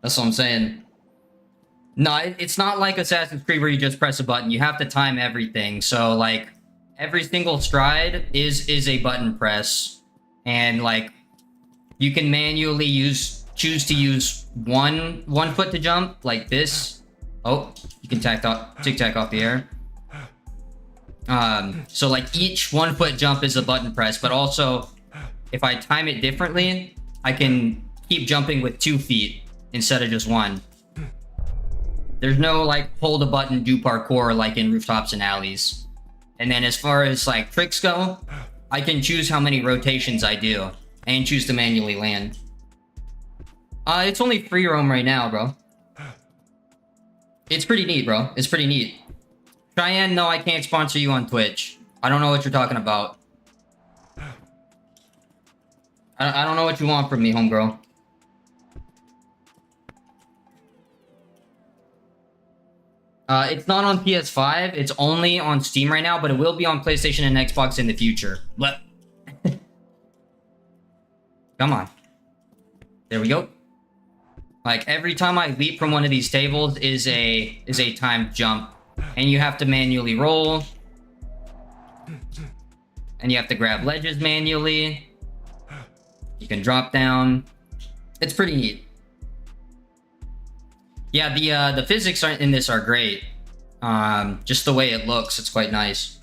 That's what I'm saying. No, it's not like Assassin's Creed where you just press a button. You have to time everything. So like every single stride is a button press, and like you can manually choose to use one foot to jump like this. Oh, you can tic tac off the air. So like each 1 foot jump is a button press, but also if I time it differently, I can keep jumping with 2 feet instead of just 1. There's no like hold a button, do parkour like in Rooftops and Alleys. And then as far as like tricks go, I can choose how many rotations I do and choose to manually land. It's only free roam right now, bro. It's pretty neat, bro. It's pretty neat. Cheyenne, no, I can't sponsor you on Twitch. I don't know what you're talking about. I don't know what you want from me, homegirl. It's not on PS5. It's only on Steam right now, but it will be on PlayStation and Xbox in the future. But come on. There we go. Like every time I leap from one of these tables is a timed jump, and you have to manually roll, and you have to grab ledges manually. You can drop down. It's pretty neat. Yeah, the physics in this are great. Just the way it looks, it's quite nice.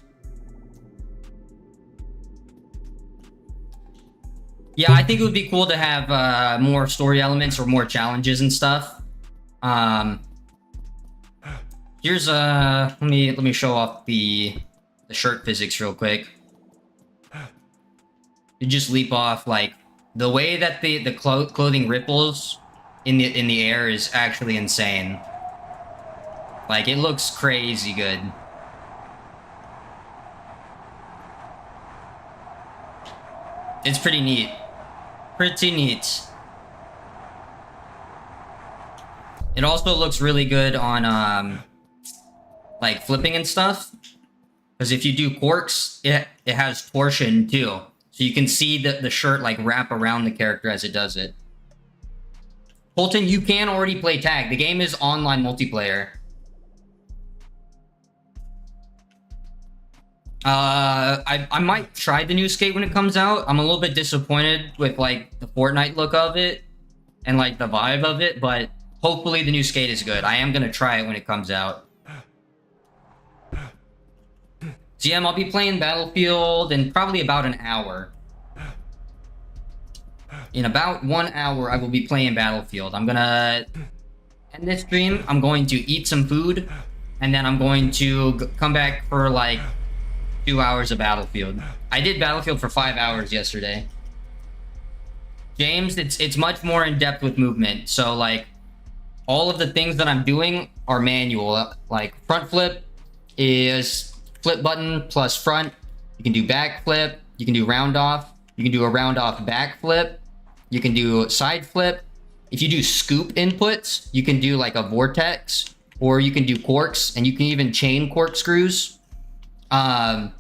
Yeah, I think it would be cool to have more story elements or more challenges and stuff. Here's let me show off the shirt physics real quick. You just leap off, like the way that the clothing ripples in the air is actually insane. Like it looks crazy good. It's pretty neat. Pretty neat. It also looks really good on like flipping and stuff. Because if you do corks, it has torsion too. So you can see the shirt like wrap around the character as it does it. Colton, you can already play tag. The game is online multiplayer. I might try the new skate when it comes out. I'm a little bit disappointed with like the Fortnite look of it and like the vibe of it, but hopefully the new skate is good. I am gonna try it when it comes out. GM, I'll be playing Battlefield in probably about an hour. In about 1 hour, I will be playing Battlefield. I'm gonna end this stream. I'm going to eat some food, and then I'm going to come back for like 2 hours of Battlefield. I did Battlefield for 5 hours yesterday. James, it's much more in depth with movement. So like all of the things that I'm doing are manual. Like front flip is flip button plus front. You can do back flip. You can do round off. You can do a round off back flip. You can do side flip. If you do scoop inputs, you can do like a vortex, or you can do corks, and you can even chain corkscrews. And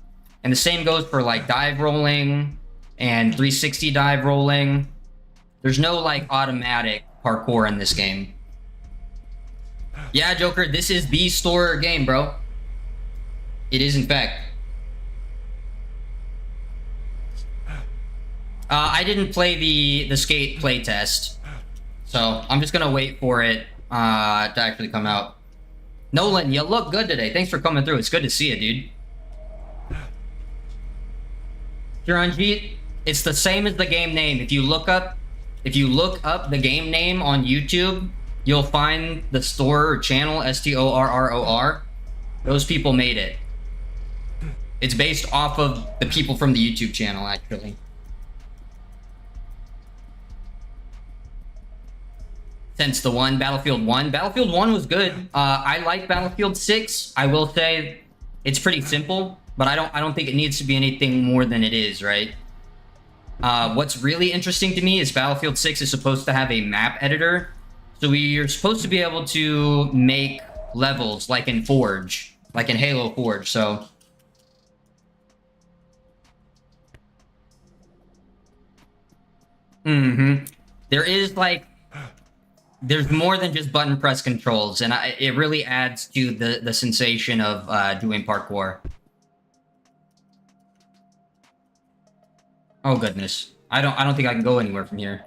the same goes for like dive rolling and 360 dive rolling. There's no like automatic parkour in this game. Yeah, Joker, this is the store game, bro. It is in fact. I didn't play the skate playtest, so I'm just gonna wait for it to actually come out. Nolan, you look good today. Thanks for coming through. It's good to see you, dude. Kiranjit, it's the same as the game name. If you look up the game name on YouTube, you'll find the store or channel, STORROR. Those people made it. It's based off of the people from the YouTube channel, actually. Since the one, Battlefield 1. Battlefield 1 was good. I like Battlefield 6. I will say it's pretty simple, but I don't think it needs to be anything more than it is, right? What's really interesting to me is Battlefield 6 is supposed to have a map editor. So you're supposed to be able to make levels like in Forge, like in Halo Forge, so... There is like... There's more than just button press controls, and it really adds to the sensation of doing parkour. Oh goodness, I don't think I can go anywhere from here.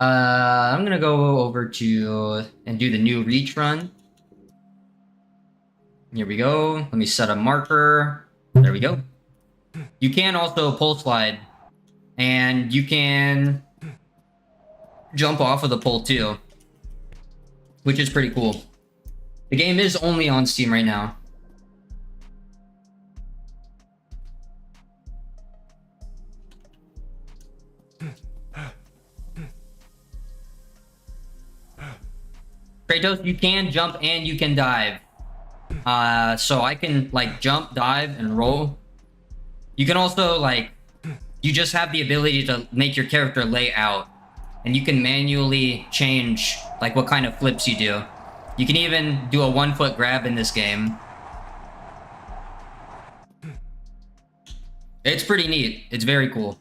I'm gonna go over to and do the new reach run. Here we go. Let me set a marker. There we go. You can also pole slide, and you can jump off of the pole too, which is pretty cool. The game is only on Steam right now. Kratos, you can jump and you can dive. So I can like jump, dive, and roll. You can also like, you just have the ability to make your character lay out. And you can manually change like what kind of flips you do. You can even do a 1-foot grab in this game. It's pretty neat. It's very cool.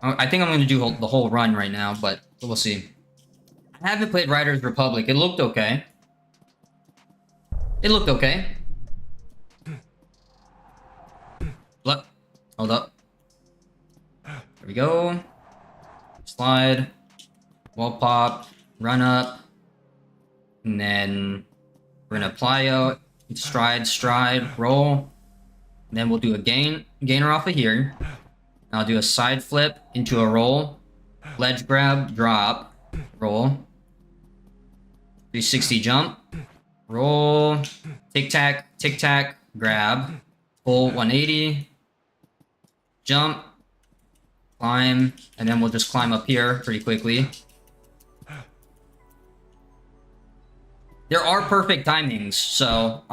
I think I'm going to do the whole run right now, but we'll see. I haven't played Riders Republic. It looked okay. It looked okay. Look. Hold up. There we go. Slide, wall pop, run up, and then we're gonna plyo, stride, roll. And then we'll do a gainer off of here. I'll do a side flip into a roll, ledge grab, drop, roll, 360 jump, roll, tic tac, grab, full 180, jump, climb, and then we'll just climb up here pretty quickly. There are perfect timings, so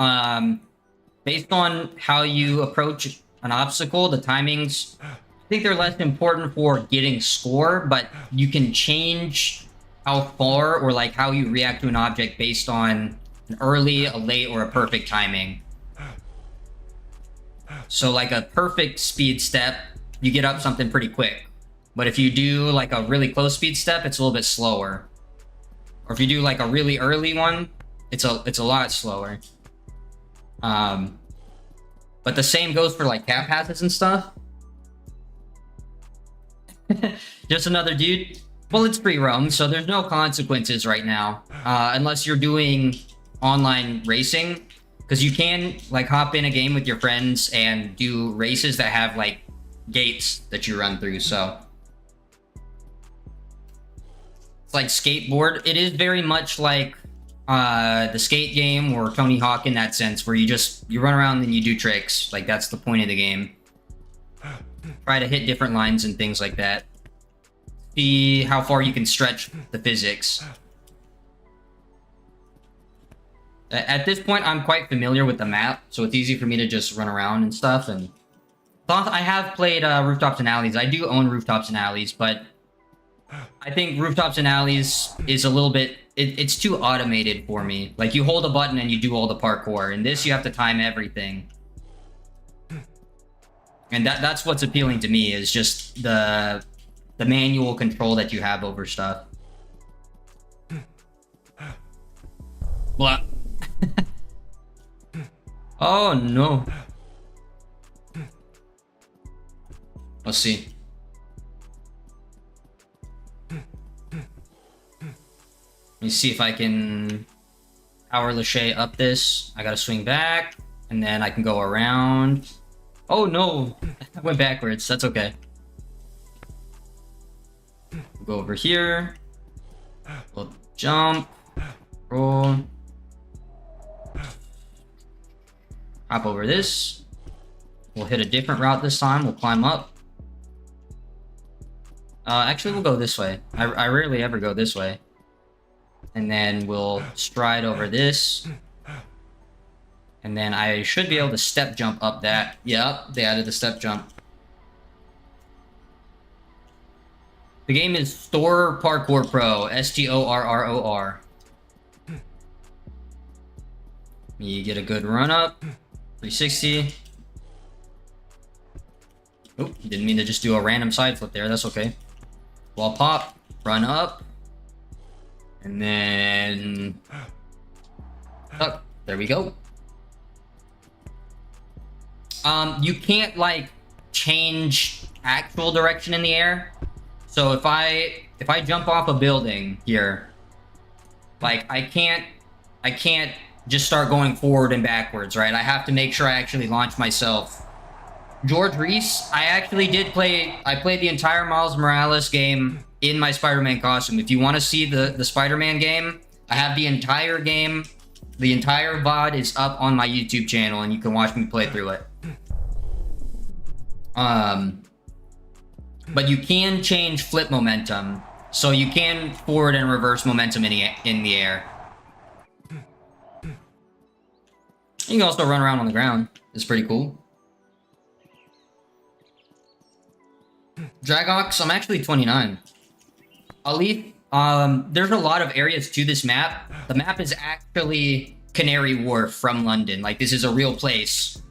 based on how you approach an obstacle, the timings, I think they're less important for getting score, but you can change how far or like how you react to an object based on an early, a late, or a perfect timing. So like a perfect speed step, you get up something pretty quick. But if you do like a really close speed step, it's a little bit slower. Or if you do like a really early one, it's a lot slower. But the same goes for like cap passes and stuff. Just another dude. Well, it's free roam, so there's no consequences right now, unless you're doing online racing, because you can like hop in a game with your friends and do races that have like gates that you run through. So it's like skateboard. It is very much like the skate game or Tony Hawk in that sense, where you run around and you do tricks. Like that's the point of the game. Try to hit different lines and things like that. See how far you can stretch the physics. At this point, I'm quite familiar with the map, so it's easy for me to just run around and stuff. And I have played Rooftops and Alleys. I do own Rooftops and Alleys, but I think Rooftops and Alleys is a little bit... It's too automated for me. Like, you hold a button and you do all the parkour. In this, you have to time everything. And that's what's appealing to me, is just the manual control that you have over stuff. Blah. Oh no. Let's see. Let me see if I can power lache up this. I gotta swing back, and then I can go around. Oh no, I went backwards. That's okay. We'll go over here. We'll jump. Roll. Hop over this. We'll hit a different route this time. We'll climb up. Actually, we'll go this way. I rarely ever go this way. And then we'll stride over this. And then I should be able to step jump up that. Yep, they added the step jump. The game is Store Parkour Pro. STORROR. You get a good run up. 360. Oh, didn't mean to just do a random side flip there. That's okay. Wall pop. Run up. And then... Oh, there we go. You can't, like, change actual direction in the air. So if I jump off a building here, like, I can't just start going forward and backwards, right? I have to make sure I actually launch myself. George Reese, I played the entire Miles Morales game in my Spider-Man costume. If you want to see the Spider-Man game, I have the entire game. The entire VOD is up on my YouTube channel, and you can watch me play through it. But you can change flip momentum, so you can forward and reverse momentum in the air. You can also run around on the ground. It's pretty cool. Dragox, I'm actually 29. Alif, there's a lot of areas to this map. The map is actually Canary Wharf from London. Like, this is a real place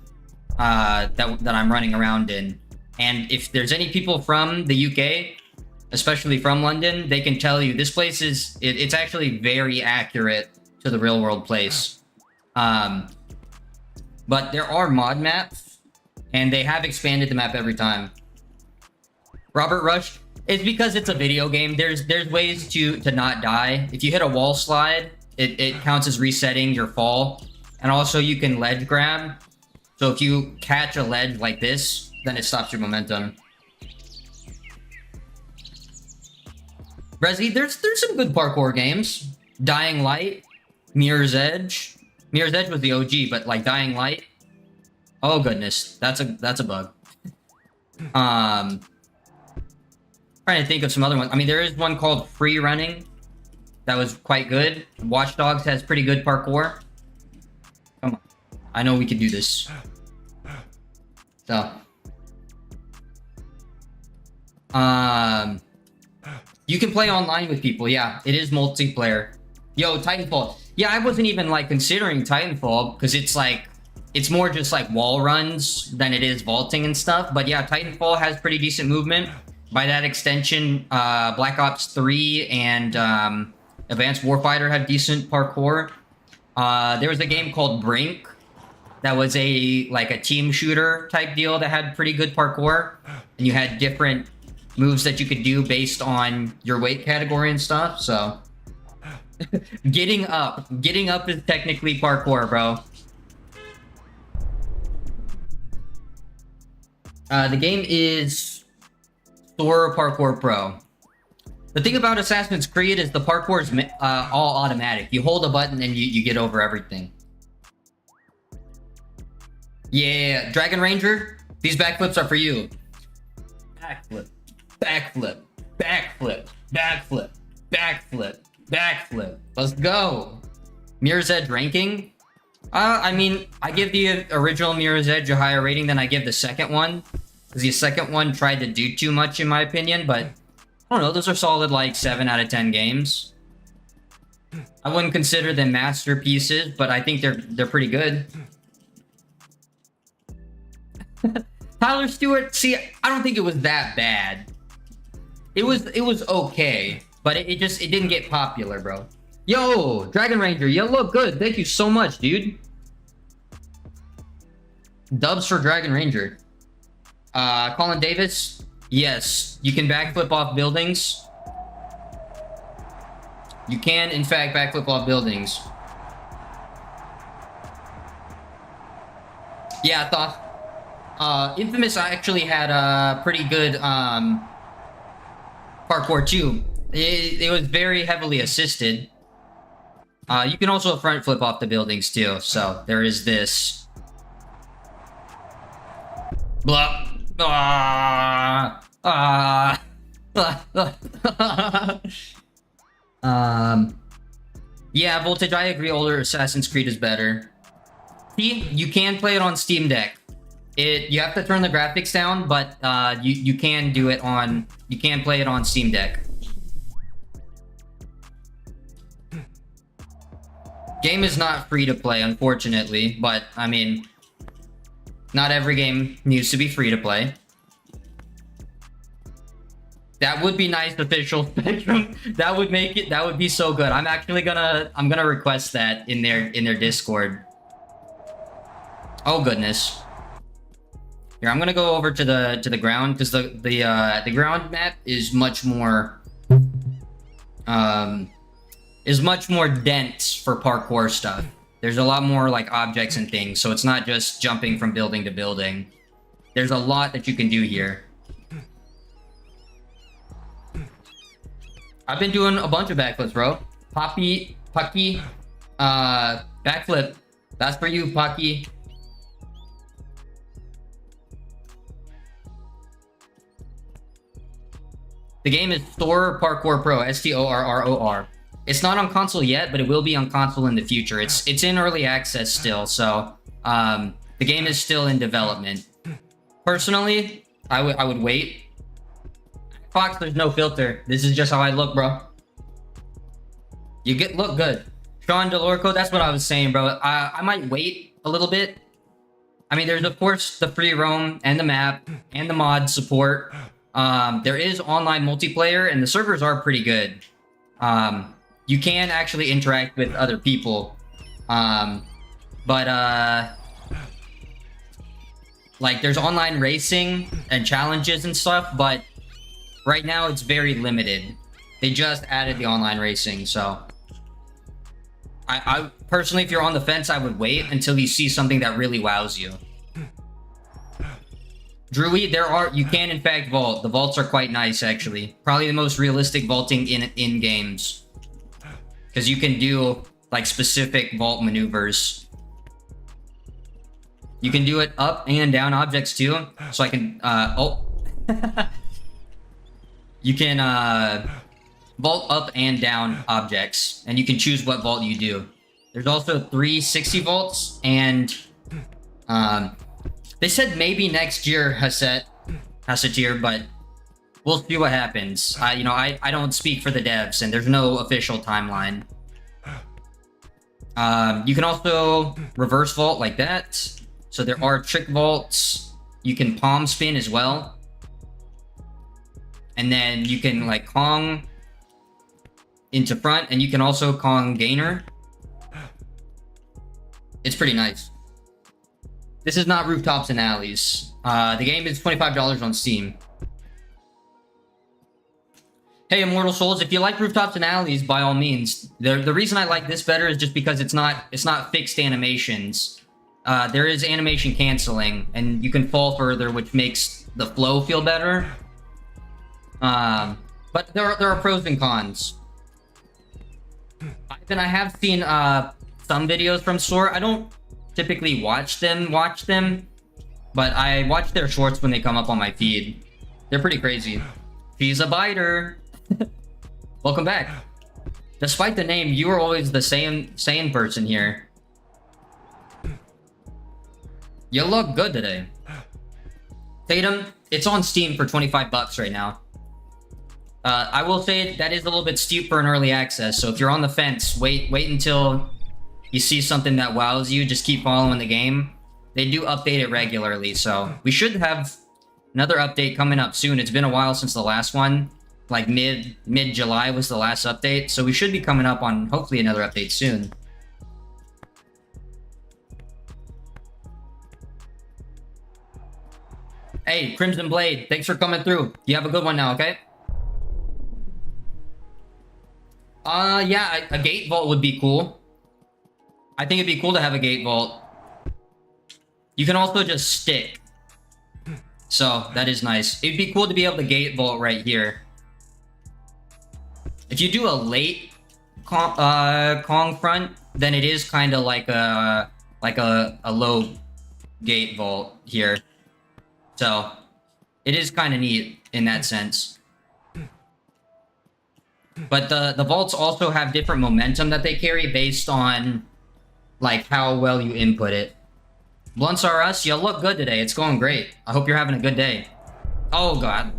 that I'm running around in. And if there's any people from the UK, especially from London, they can tell you this place is... It's actually very accurate to the real world place. But there are mod maps, and they have expanded the map every time. Robert Rush, it's because it's a video game. There's ways to not die. If you hit a wall slide, it counts as resetting your fall. And also you can ledge grab. So if you catch a ledge like this, then it stops your momentum. Resi, there's some good parkour games. Dying Light, Mirror's Edge. Mirror's Edge was the OG, but like Dying Light. Oh goodness, that's a bug. Trying to think of some other ones. I mean, there is one called Free Running that was quite good. Watch Dogs has pretty good parkour. Come on, I know we can do this. So, you can play online with people. Yeah, it is multiplayer. Yo, Titanfall. Yeah, I wasn't even like considering Titanfall because it's like it's more just like wall runs than it is vaulting and stuff. But yeah, Titanfall has pretty decent movement. By that extension, Black Ops 3 and Advanced Warfighter have decent parkour. There was a game called Brink that was a team shooter type deal that had pretty good parkour, and you had different moves that you could do based on your weight category and stuff. So getting up is technically parkour, bro. The game is Thor Parkour Pro. The thing about Assassin's Creed is the parkour is all automatic. You hold a button and you get over everything. Yeah, Dragon Ranger, these backflips are for you. Backflip, backflip, backflip, backflip, backflip, backflip. Let's go. Mirror's Edge ranking. I mean, I give the original Mirror's Edge a higher rating than I give the second one, because the second one tried to do too much in my opinion, but I don't know, those are solid like 7 out of 10 games. I wouldn't consider them masterpieces, but I think they're pretty good. Tyler Stewart, see, I don't think it was that bad. It was okay, but it didn't get popular, bro. Yo, Dragon Ranger, you look good. Thank you so much, dude. Dubs for Dragon Ranger. Colin Davis, yes, you can backflip off buildings. You can, in fact, backflip off buildings. Yeah, I thought Infamous actually had a pretty good parkour too. It was very heavily assisted. You can also front flip off the buildings too, so there is this. Blah. Yeah, Voltage, I agree, older Assassin's Creed is better. See, you can play it on Steam Deck. You have to turn the graphics down, but you can do it on, you can play it on Steam Deck. Game is not free to play, unfortunately, but I mean, not every game needs to be free to play. That would be nice, official Spectrum. That would make it, that would be so good. I'm actually gonna request that in their Discord. Oh goodness. Here, I'm gonna go over to the ground, because the ground map is much more dense for parkour stuff. There's a lot more like objects and things, so it's not just jumping from building to building. There's a lot that you can do here. I've been doing a bunch of backflips, bro. Pucky, backflip. That's for you, Pucky. The game is Thor Parkour Pro, STORROR. It's not on console yet, but it will be on console in the future. It's in early access still, so the game is still in development. Personally, I would wait. Fox, there's no filter. This is just how I look, bro. You look good. Sean DeLorco, that's what I was saying, bro. I might wait a little bit. I mean, there's of course the free roam and the map and the mod support. There is online multiplayer, and the servers are pretty good. You can actually interact with other people. Like there's online racing and challenges and stuff, but right now it's very limited. They just added the online racing, so I personally, if you're on the fence, I would wait until you see something that really wows you. Drewy, you can in fact vault. The vaults are quite nice, actually. Probably the most realistic vaulting in games, because you can do like specific vault maneuvers. You can do it up and down objects too. So I can you can vault up and down objects, and you can choose what vault you do. There's also 360 vaults, and they said maybe next year Hassatir, but we'll see what happens. I don't speak for the devs, and there's no official timeline. You can also reverse vault like that. So there are trick vaults. You can palm spin as well. And then you can like Kong into front, and you can also Kong gainer. It's pretty nice. This is not Rooftops and Alleys. The game is $25 on Steam. Hey, Immortal Souls, if you like Rooftops and Alleys, by all means. The reason I like this better is just because it's not fixed animations. There is animation canceling, and you can fall further, which makes the flow feel better. But there are pros and cons. Then I have seen some videos from Sora. I don't typically watch them, but I watch their shorts when they come up on my feed. They're pretty crazy. She's a biter. Welcome back. Despite the name, you are always the sane person here. You look good today. Tatum, it's on Steam for 25 bucks right now. I will say that is a little bit steep for an early access, so if you're on the fence, wait until you see something that wows you. Just keep following the game. They do update it regularly, so we should have another update coming up soon. It's been a while since the last one. Like mid-July was the last update, so we should be coming up on hopefully another update soon. Hey, Crimson Blade, thanks for coming through. You have a good one now, okay? Yeah, a gate vault would be cool. I think it'd be cool to have a gate vault. You can also just stick. So, that is nice. It'd be cool to be able to gate vault right here. If you do a late Kong front, then it is kind of like a low gate vault here. So, it is kind of neat in that sense. But the vaults also have different momentum that they carry based on like how well you input it. Blunts are us. You look good today. It's going great. I hope you're having a good day. Oh god.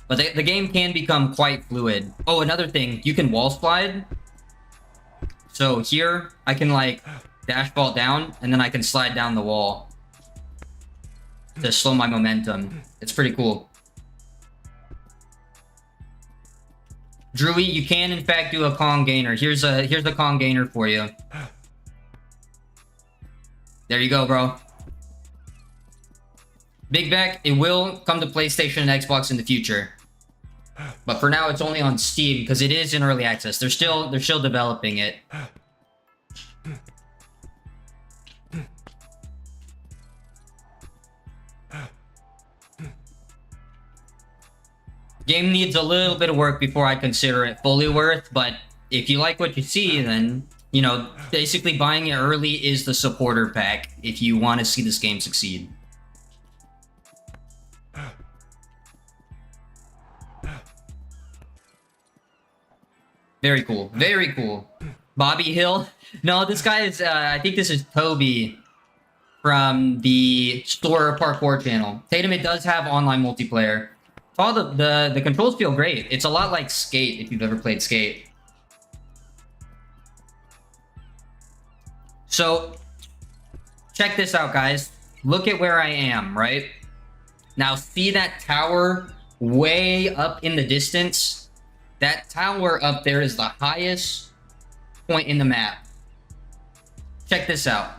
But the game can become quite fluid. Oh, another thing, you can wall slide. So here I can like dash vault down, and then I can slide down the wall to slow my momentum. It's pretty cool. Drewy, you can in fact do a Kong gainer. Here's a Kong gainer for you. There you go, bro. Big Beck, it will come to PlayStation and Xbox in the future. But for now it's only on Steam because it is in early access. They're still developing it. Game needs a little bit of work before I consider it fully worth, but if you like what you see, then, you know, basically buying it early is the supporter pack if you want to see this game succeed. Very cool. Very cool. Bobby Hill? No, this guy is, I think this is Toby from the Store Parkour channel. Tatum, it does have online multiplayer. Oh, the controls feel great. It's a lot like Skate, if you've ever played Skate. So, check this out, guys. Look at where I am, right? Now, see that tower way up in the distance? That tower up there is the highest point in the map. Check this out.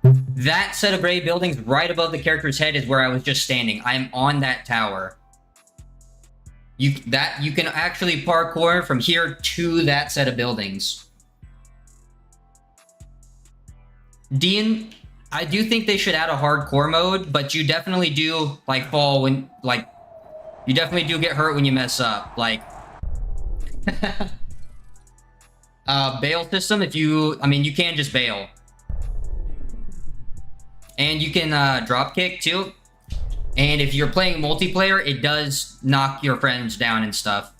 That set of gray buildings right above the character's head is where I was just standing. I am on that tower. You can actually parkour from here to that set of buildings. Dean, I do think they should add a hardcore mode, but you definitely do like fall when you definitely do get hurt when you mess up. Like bail system, you can just bail. And you can drop kick too. And if you're playing multiplayer, it does knock your friends down and stuff.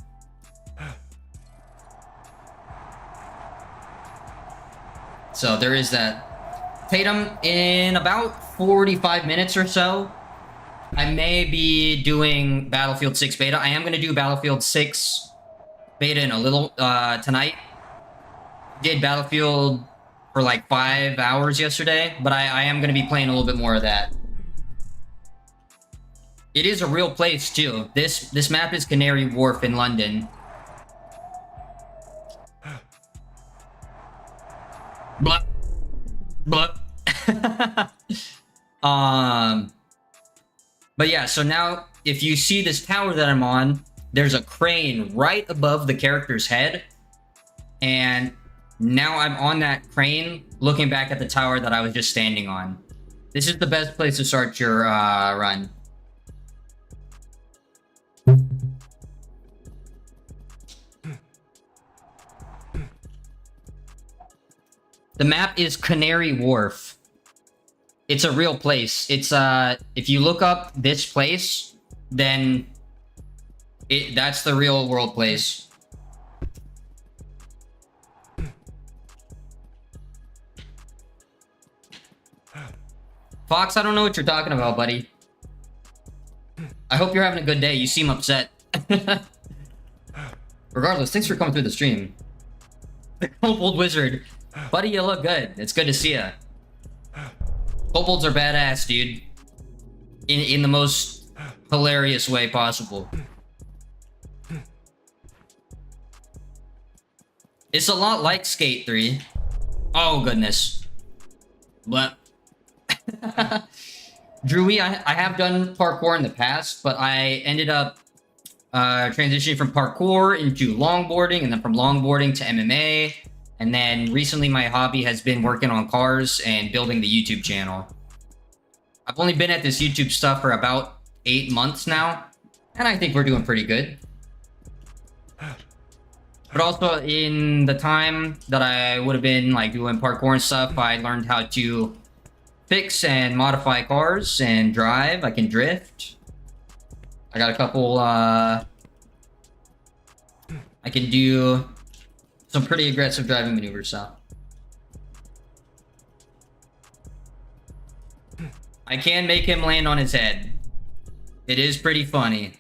So there is that. Tatum, in about 45 minutes or so, I may be doing Battlefield 6 beta. I am going to do Battlefield 6 beta in a little tonight. Did Battlefield for like 5 hours yesterday, but I am going to be playing a little bit more of that. It is a real place too. This map is Canary Wharf in London. Blah. Blah. But yeah, so now if you see this tower that I'm on, there's a crane right above the character's head. And now I'm on that crane looking back at the tower that I was just standing on. This is the best place to start your run. The map is Canary Wharf. It's a real place. It's if you look up this place, then that's the real world place. Fox, I don't know what you're talking about, buddy. I hope you're having a good day. You seem upset. Regardless, thanks for coming through the stream. Kobold Wizard. Buddy, you look good. It's good to see ya. Kobolds are badass, dude. In the most hilarious way possible. It's a lot like Skate 3. Oh, goodness. But... Drewy, I have done parkour in the past, but I ended up transitioning from parkour into longboarding, and then from longboarding to MMA. And then recently my hobby has been working on cars and building the YouTube channel. I've only been at this YouTube stuff for about 8 months now, and I think we're doing pretty good. But also in the time that I would have been like doing parkour and stuff, I learned how to fix and modify cars and drive. I can drift. I got a couple, I can do some pretty aggressive driving maneuvers, so. I can make him land on his head. It is pretty funny.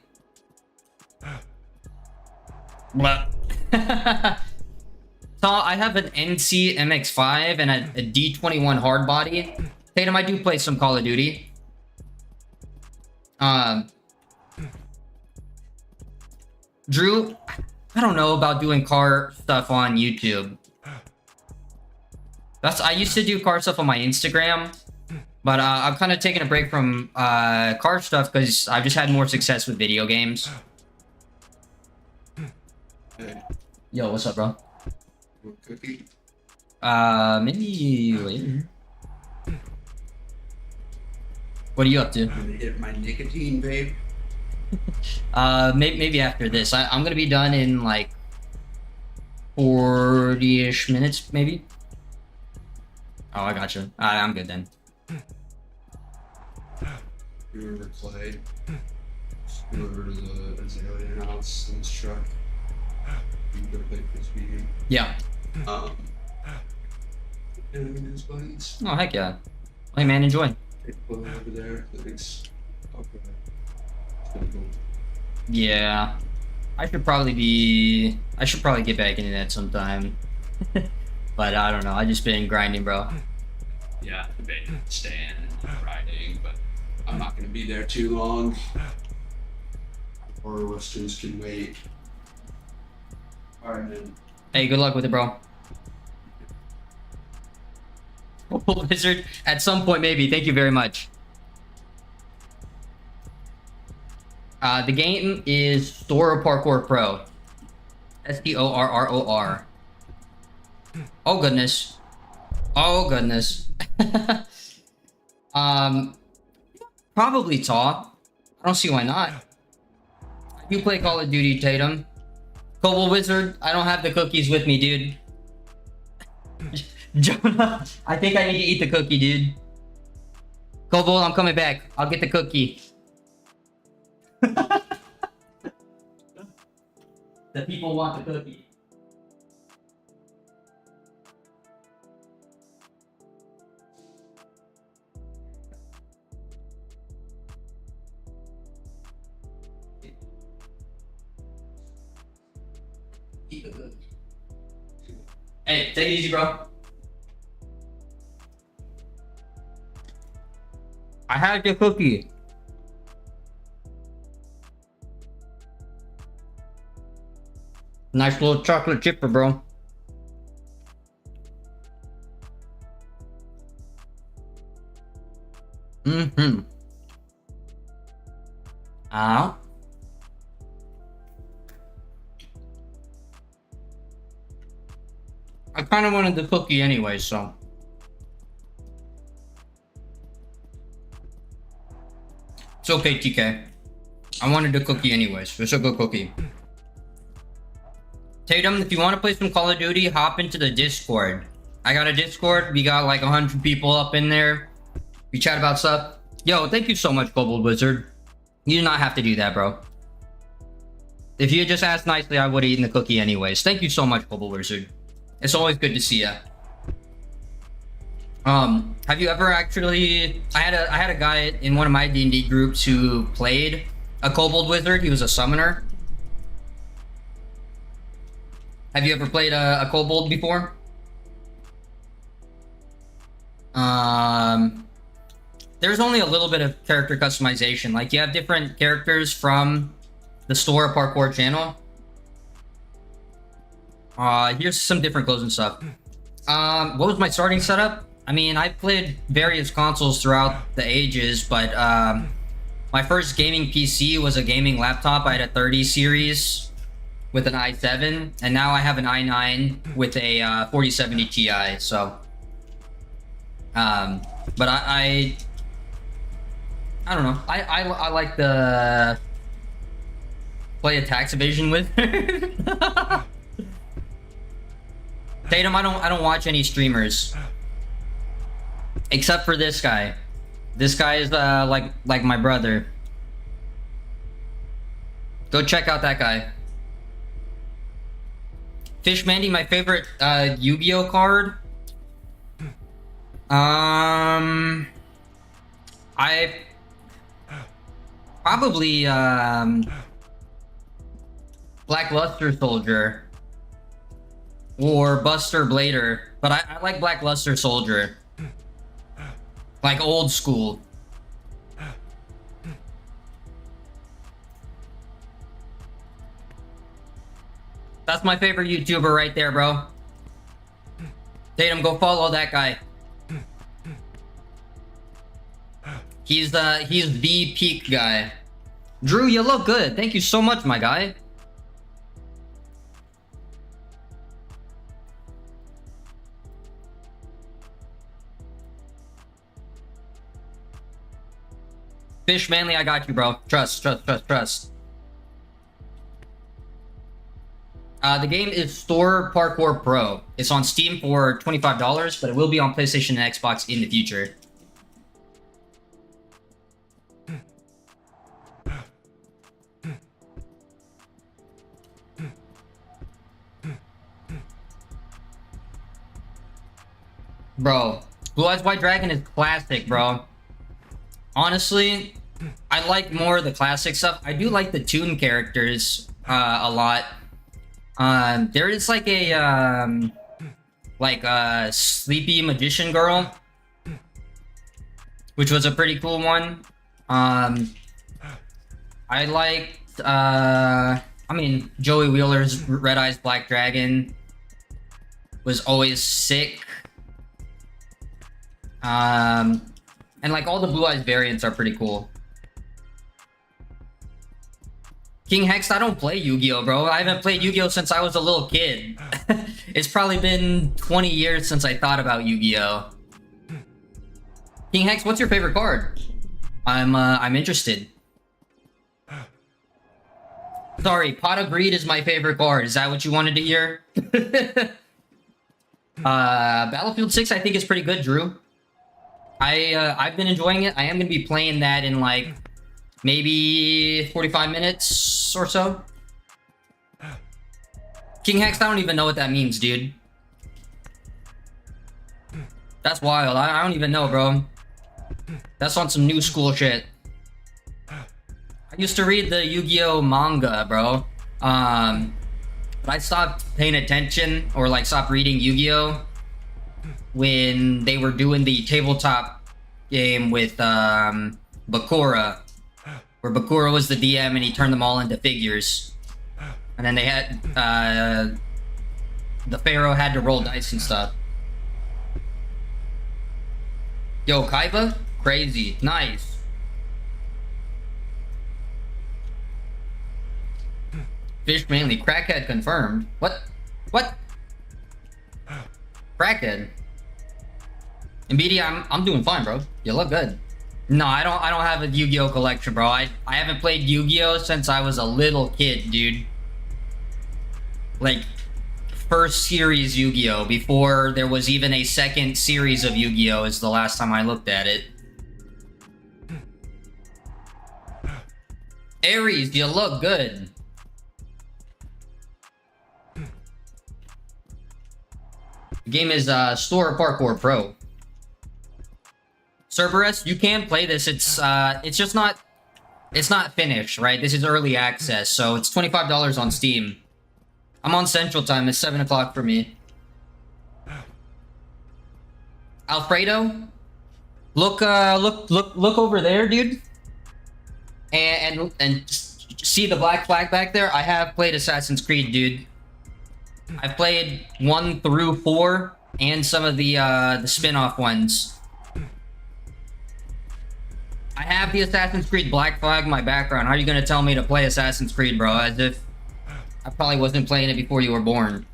Blah. So I have an NC MX-5 and a D21 hard body. Tatum, I do play some Call of Duty. Drew, I don't know about doing car stuff on YouTube. I used to do car stuff on my Instagram, but I'm kind of taking a break from car stuff because I've just had more success with video games. Hey. Yo, what's up, bro? What cookie? Maybe later. What are you up to? I'm gonna hit my nicotine, babe. Maybe after this. I'm gonna be done in like 40-ish minutes, maybe. Oh, I gotcha. I'm good then. You remember Clay? You over to the Azalea house in his truck? You go to play Frisbee game? Yeah. And his buddies. Oh, heck yeah. Hey, man, enjoy. Take a photo over there. Thanks. Okay. It's pretty cool. Yeah. I should probably get back into that sometime. But I don't know. I just been grinding, bro. Yeah, I've been staying and riding, but I'm not gonna be there too long. Or Westerns can wait. Alright, man. Hey, good luck with it, bro. Wizard, at some point, maybe. Thank you very much. The game is Store Parkour Pro. STORROR. Oh, goodness. Oh, goodness. Probably Taw. I don't see why not. You play Call of Duty, Tatum. Kobold Wizard, I don't have the cookies with me, dude. Jonah, I think I need to eat the cookie, dude. Kobold, I'm coming back. I'll get the cookie. The people want the cookie. Hey, take it easy, bro. I had your cookie. Nice little chocolate chipper, bro. Mm-hmm. Ow. I kind of wanted the cookie anyway, so. It's okay, TK. I wanted the cookie anyways. It's a good cookie. Tatum, if you want to play some Call of Duty, hop into the Discord. I got a Discord. We got like 100 people up in there. We chat about stuff. Yo, thank you so much, Global Wizard. You do not have to do that, bro. If you had just asked nicely, I would have eaten the cookie anyways. Thank you so much, Global Wizard. It's always good to see ya. Have you ever actually? I had a guy in one of my D&D groups who played a Kobold Wizard. He was a summoner. Have you ever played a Kobold before? There's only a little bit of character customization. Like, you have different characters from the store Parkour channel. Here's some different clothes and stuff. What was my starting setup? I mean, I played various consoles throughout the ages, but my first gaming PC was a gaming laptop. I had a 30 series with an i7, and now I have an i9 with a 4070 Ti. So, but I don't know. I like the play a tax evasion with. Tatum, I don't watch any streamers except for this guy. This guy is like my brother. Go check out that guy. Fish Mandy, my favorite Yu-Gi-Oh card. I probably Black Luster Soldier or Buster Blader, but I like Black Luster Soldier, like old school. That's my favorite YouTuber right there, bro. Tatum, go follow that guy. He's the peak guy. Drew, you look good. Thank you so much, my guy. Fish Manly, I got you, bro. Trust. The game is Store Parkour Pro. It's on Steam for $25, but it will be on PlayStation and Xbox in the future. Bro, Blue Eyes White Dragon is classic, bro. Honestly, I like more of the classic stuff. I do like the Toon characters a lot. There is like a sleepy magician girl, which was a pretty cool one. I liked I mean, Joey Wheeler's Red Eyes Black Dragon was always sick. And like all the Blue Eyes variants are pretty cool. King Hex, I don't play Yu-Gi-Oh, bro. I haven't played Yu-Gi-Oh since I was a little kid. It's probably been 20 years since I thought about Yu-Gi-Oh. King Hex, what's your favorite card? I'm interested. Sorry, Pot of Greed is my favorite card. Is that what you wanted to hear? Battlefield 6 I think is pretty good, Drew. I've been enjoying it. I am gonna be playing that in like maybe 45 minutes or so. King Hex, I don't even know what that means, dude. That's wild. I don't even know, bro. That's on some new school shit. I used to read the Yu-Gi-Oh manga, bro. But I stopped paying attention or like stopped reading Yu-Gi-Oh when they were doing the tabletop game with Bakura, where Bakura was the DM and he turned them all into figures. And then they had the Pharaoh had to roll dice and stuff. Yo, Kaiba? Crazy. Nice. Fish mainly. Crackhead confirmed. What? What? Crackhead. Nvidia, I'm doing fine, bro. You look good. No, I don't have a Yu-Gi-Oh collection, bro. I haven't played Yu-Gi-Oh since I was a little kid, dude. Like, first series Yu-Gi-Oh, before there was even a second series of Yu-Gi-Oh is the last time I looked at it. Aries, you look good. The game is Store Parkour Pro. Cerberus, you can play this. It's just not, it's not finished, right? This is early access, so it's $25 on Steam. I'm on Central Time. It's 7 o'clock for me. Alfredo, look over there, dude, and see the black flag back there. I have played Assassin's Creed, dude. I've played 1 through 4 and some of the spin-off ones. I have the Assassin's Creed black flag in my background. How are you gonna tell me to play Assassin's Creed, bro? As if I probably wasn't playing it before you were born.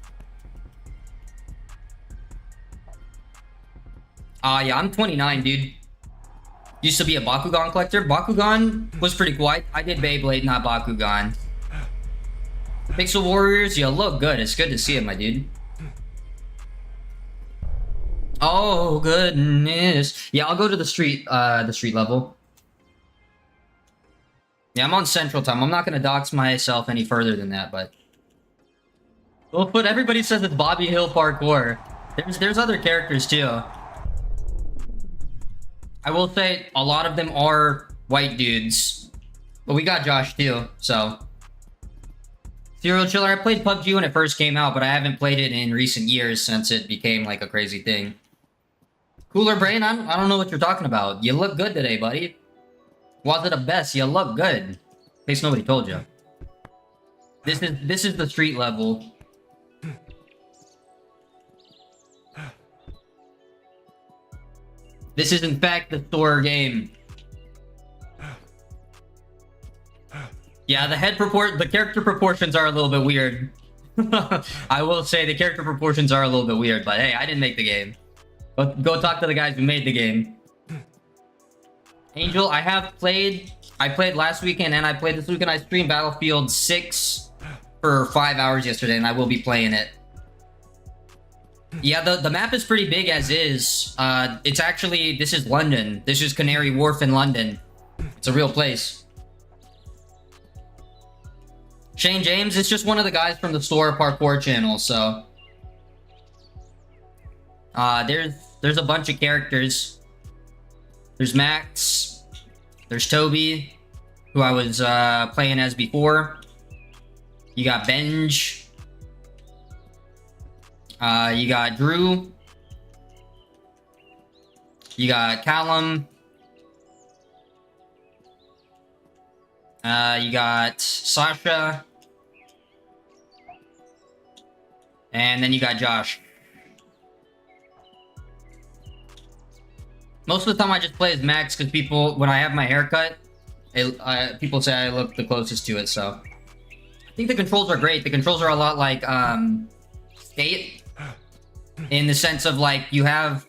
Yeah, I'm 29, dude. Used to be a Bakugan collector. Bakugan was pretty cool. I did Beyblade, not Bakugan. Pixel Warriors, you look good. It's good to see it, my dude. Oh, goodness. Yeah, I'll go to the street level. Yeah, I'm on Central Time. I'm not gonna dox myself any further than that, but... Well, but everybody says it's Bobby Hill Parkour. There's other characters, too. I will say, a lot of them are white dudes. But we got Josh, too, so... Serial Chiller, I played PUBG when it first came out, but I haven't played it in recent years since it became, like, a crazy thing. Cooler Brain, I don't know what you're talking about. You look good today, buddy. Was it the best? You look good. In case nobody told you. This is the street level. This is in fact the store game. Yeah, the character proportions are a little bit weird. I will say the character proportions are a little bit weird, but hey, I didn't make the game. Go talk to the guys who made the game. Angel, I played last weekend and I played this weekend. I streamed Battlefield 6 for 5 hours yesterday, and I will be playing it. Yeah, the map is pretty big as is. It's actually, this is London. This is Canary Wharf in London. It's a real place. Shane James is just one of the guys from the Store Parkour channel, so... there's a bunch of characters. There's Max. There's Toby, who I was playing as before. You got Benj. You got Drew. You got Callum. You got Sasha. And then you got Josh. Most of the time I just play as Max because people, when I have my haircut, people say I look the closest to it, so. I think the controls are great. The controls are a lot like, Skate. In the sense of like, you have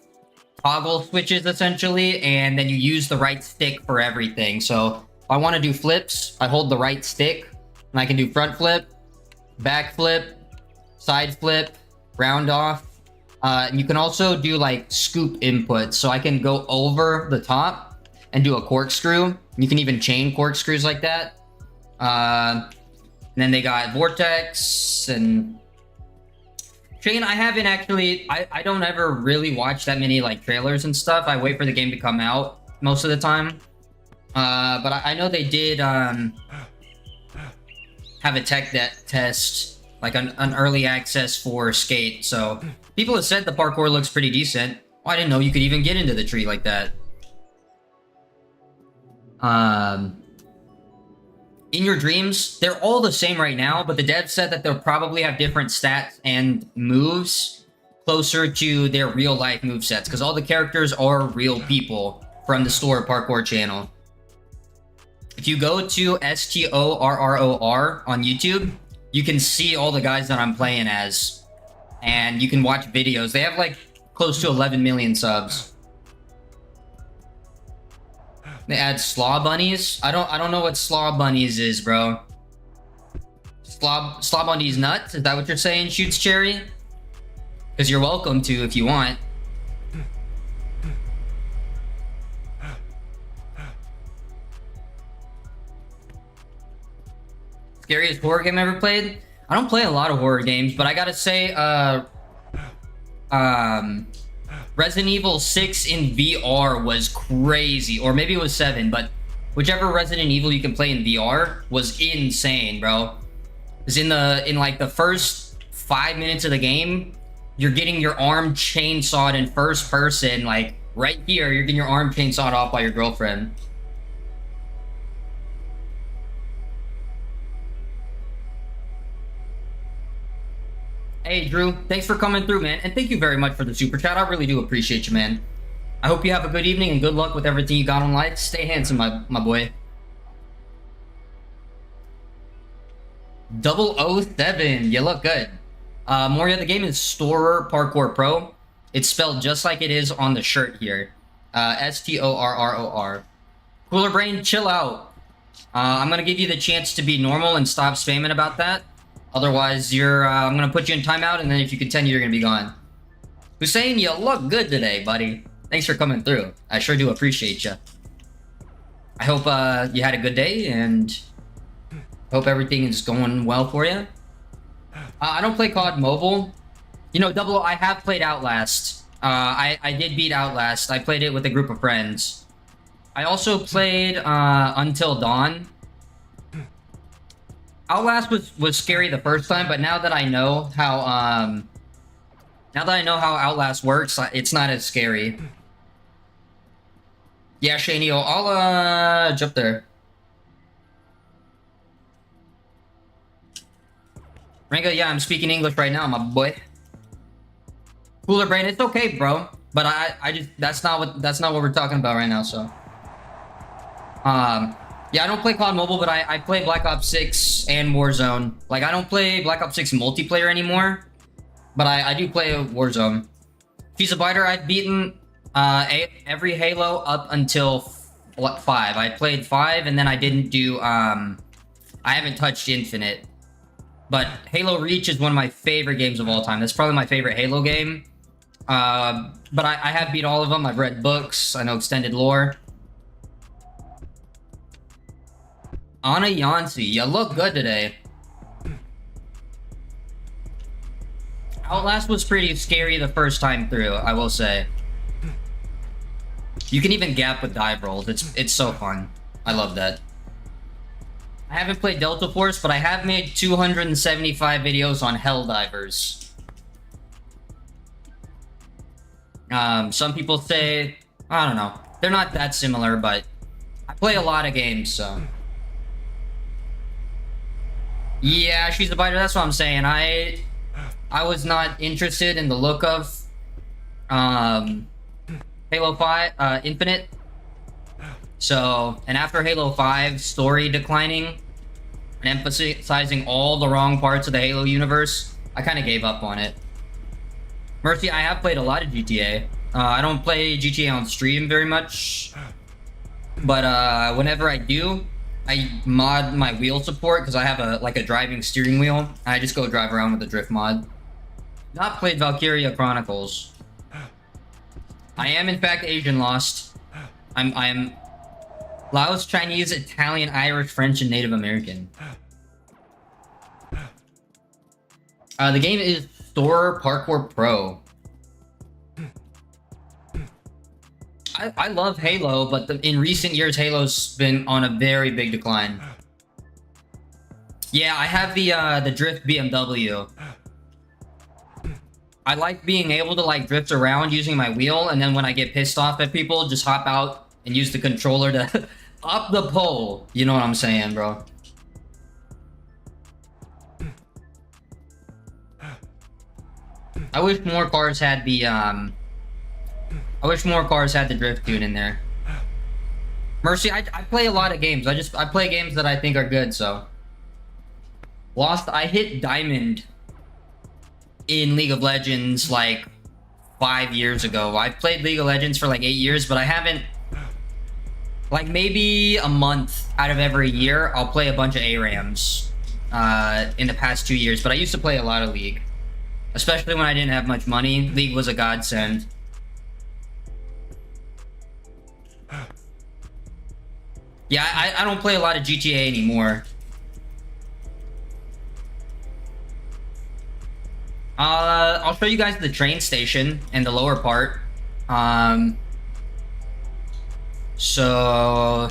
toggle switches essentially, and then you use the right stick for everything. So, if I want to do flips, I hold the right stick, and I can do front flip, back flip, side flip, round off. And you can also do like scoop inputs, so I can go over the top and do a corkscrew. You can even chain corkscrews like that. And then they got Vortex and Shane. I haven't actually. I don't ever really watch that many like trailers and stuff. I wait for the game to come out most of the time. But I know they did have a tech test like an early access for Skate. So people have said the parkour looks pretty decent. Oh, I didn't know you could even get into the tree like that. In your dreams, they're all the same right now, but the devs said that they'll probably have different stats and moves closer to their real life movesets, because all the characters are real people from the Store Parkour channel. If you go to STORROR on YouTube, you can see all the guys that I'm playing as, and you can watch videos. They have like close to 11 million subs. They add slaw bunnies. I don't know what slaw bunnies is, bro. Slaw bunnies nuts? Is that what you're saying, Shoots Cherry? Because you're welcome to if you want. Scariest horror game ever played? I don't play a lot of horror games, but I gotta say, Resident Evil 6 in VR was crazy, or maybe it was 7, but whichever Resident Evil you can play in VR was insane, bro. Because in like the first 5 minutes of the game, you're getting your arm chainsawed in first person, like right here, you're getting your arm chainsawed off by your girlfriend. Hey, Drew, thanks for coming through, man. And thank you very much for the super chat. I really do appreciate you, man. I hope you have a good evening and good luck with everything you got on life. Stay handsome, my boy. 007, you look good. Moria, the game is Store Parkour Pro. It's spelled just like it is on the shirt here. STORROR. Cooler Brain, chill out. I'm gonna give you the chance to be normal and stop spamming about that. Otherwise, I'm gonna put you in timeout, and then if you continue, you're gonna be gone. Hussein, you look good today, buddy. Thanks for coming through. I sure do appreciate you. I hope you had a good day, and hope everything is going well for you. I don't play COD Mobile. You know, Double O, I have played Outlast. I did beat Outlast. I played it with a group of friends. I also played Until Dawn. Outlast was scary the first time, but now that I know how Outlast works, it's not as scary. Yeah, Shaney, I'll jump there. Rango, yeah, I'm speaking English right now, my boy. Cooler Brain, it's okay, bro. But I just that's not what we're talking about right now, so. Yeah, I don't play COD Mobile, but I play Black Ops 6 and Warzone. Like, I don't play Black Ops 6 multiplayer anymore, but I do play Warzone. She's a biter. I've beaten every Halo up until 5. I played 5, and then I didn't do I haven't touched Infinite. But Halo Reach is one of my favorite games of all time. That's probably my favorite Halo game. But I have beat all of them. I've read books. I know extended lore. Anna Yancey, you look good today. Outlast was pretty scary the first time through, I will say. You can even gap with dive rolls. It's so fun. I love that. I haven't played Delta Force, but I have made 275 videos on Helldivers. Some people say, I don't know. They're not that similar, but I play a lot of games, so. Yeah, she's a biter. That's what I'm saying. I was not interested in the look of Halo 5 Infinite. So, and after Halo 5 story declining and emphasizing all the wrong parts of the Halo universe, I kind of gave up on it. Mercy, I have played a lot of GTA. I don't play GTA on stream very much, but whenever I do, I mod my wheel support because I have a driving steering wheel. And I just go drive around with the drift mod. Not played Valkyria Chronicles. I am in fact Asian Lost. I am Laos, Chinese, Italian, Irish, French, and Native American. The game is Store Parkour Pro. I love Halo, but in recent years, Halo's been on a very big decline. Yeah, I have the drift BMW. I like being able to like drift around using my wheel, and then when I get pissed off at people, just hop out and use the controller to up the pole. You know what I'm saying, bro? I wish more cars had the I wish more cars had the drift tune in there. Mercy, I play a lot of games. I play games that I think are good, so. Lost, I hit Diamond in League of Legends like 5 years ago. I've played League of Legends for like 8 years, but I haven't, like maybe a month out of every year, I'll play a bunch of ARAMs in the past 2 years, but I used to play a lot of League. Especially when I didn't have much money. League was a godsend. Yeah, I don't play a lot of GTA anymore. I'll show you guys the train station and the lower part. So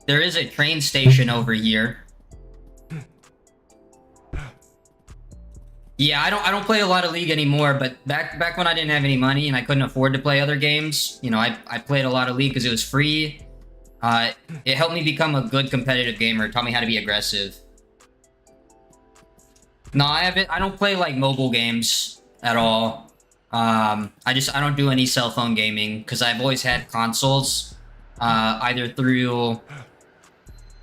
there is a train station over here. Yeah, I don't play a lot of League anymore, but back when I didn't have any money and I couldn't afford to play other games, you know, I played a lot of League because it was free. It helped me become a good competitive gamer. It taught me how to be aggressive. No, I don't play like mobile games at all. I don't do any cell phone gaming because I've always had consoles, either through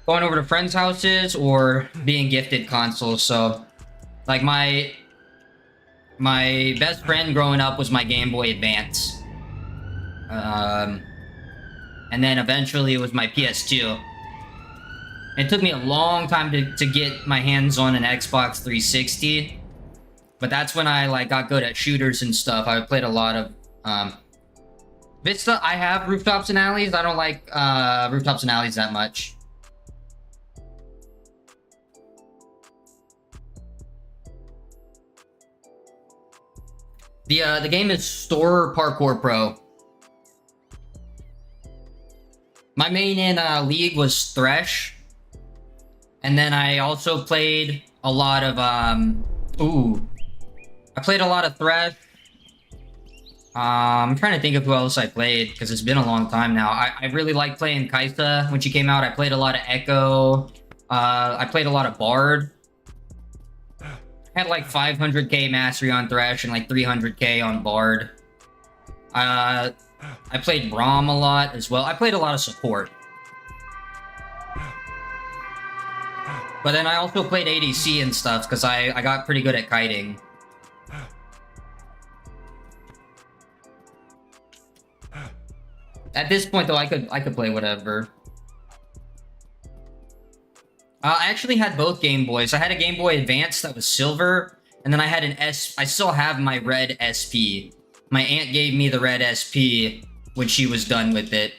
going over to friends' houses or being gifted consoles. So, like my best friend growing up was my Game Boy Advance. And then eventually it was my PS2. It took me a long time to get my hands on an Xbox 360. But that's when I like got good at shooters and stuff. I played a lot of Vista. I have Rooftops and Alleys. I don't like Rooftops and Alleys that much. The game is Store Parkour Pro. My main in League was Thresh. And then I also played a lot of I played a lot of Thresh. I'm trying to think of who else I played because it's been a long time now. I really liked playing Kaisa when she came out. I played a lot of Echo. I played a lot of Bard. I had like 500k mastery on Thresh and like 300k on Bard. I played Braum a lot as well. I played a lot of support. But then I also played ADC and stuff because I got pretty good at kiting. At this point though, I could play whatever. I actually had both Game Boys. I had a Game Boy Advance that was silver, and then I had an I still have my red SP. My aunt gave me the red SP when she was done with it.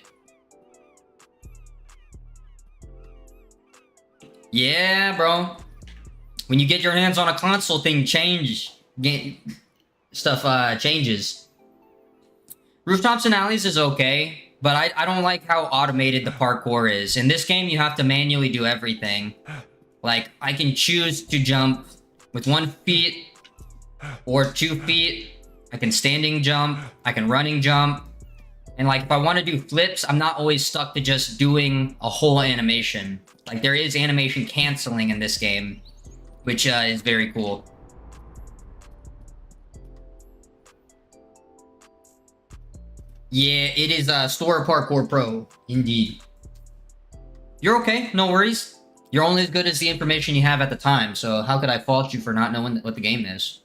Yeah, bro. When you get your hands on a console, thing stuff changes. Rooftops and Alleys is okay, but I don't like how automated the parkour is. In this game, you have to manually do everything. Like, I can choose to jump with 1 foot or 2 feet. I can standing jump. I can running jump. And like, if I want to do flips, I'm not always stuck to just doing a whole animation. Like, there is animation canceling in this game, which is very cool. Yeah, it is Store Parkour Pro, indeed. You're okay, no worries. You're only as good as the information you have at the time, so how could I fault you for not knowing what the game is?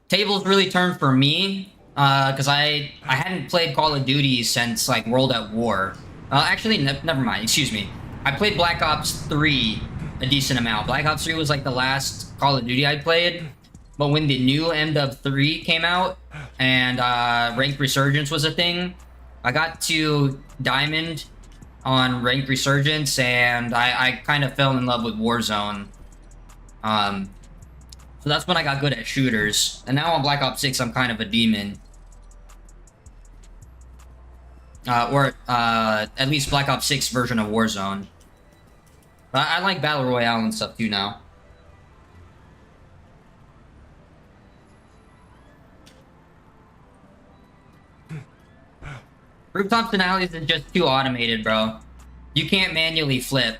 Tables really turned for me, because I hadn't played Call of Duty since, like, World at War. Actually, never mind, excuse me. I played Black Ops 3 a decent amount. Black Ops 3 was, like, the last Call of Duty I played. But when the new MW3 came out, and Ranked Resurgence was a thing, I got to Diamond on Ranked Resurgence, and I kind of fell in love with Warzone. So that's when I got good at shooters. And now on Black Ops 6, I'm kind of a demon. or at least Black Ops 6 version of Warzone. But I like Battle Royale and stuff too now. Rooftops and alleys is just too automated, bro. You can't manually flip.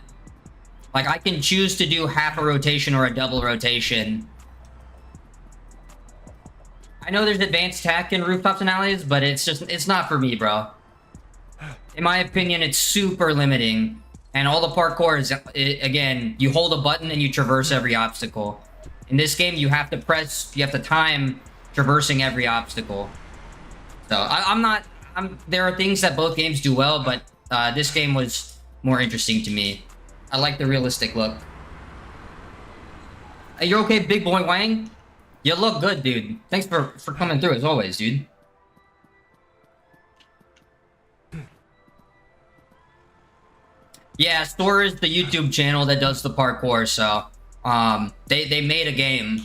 Like, I can choose to do half a rotation or a double rotation. I know there's advanced tech in rooftops and alleys, but it's not for me, bro. In my opinion, it's super limiting. And all the parkour is, again, you hold a button and you traverse every obstacle. In this game, you have to time traversing every obstacle. So, there are things that both games do well, but this game was more interesting to me. I like the realistic look. Hey, you're okay, Big Boy Wang? You look good, dude. Thanks for coming through, as always, dude. Yeah, Store is the YouTube channel that does the parkour, so... they made a game.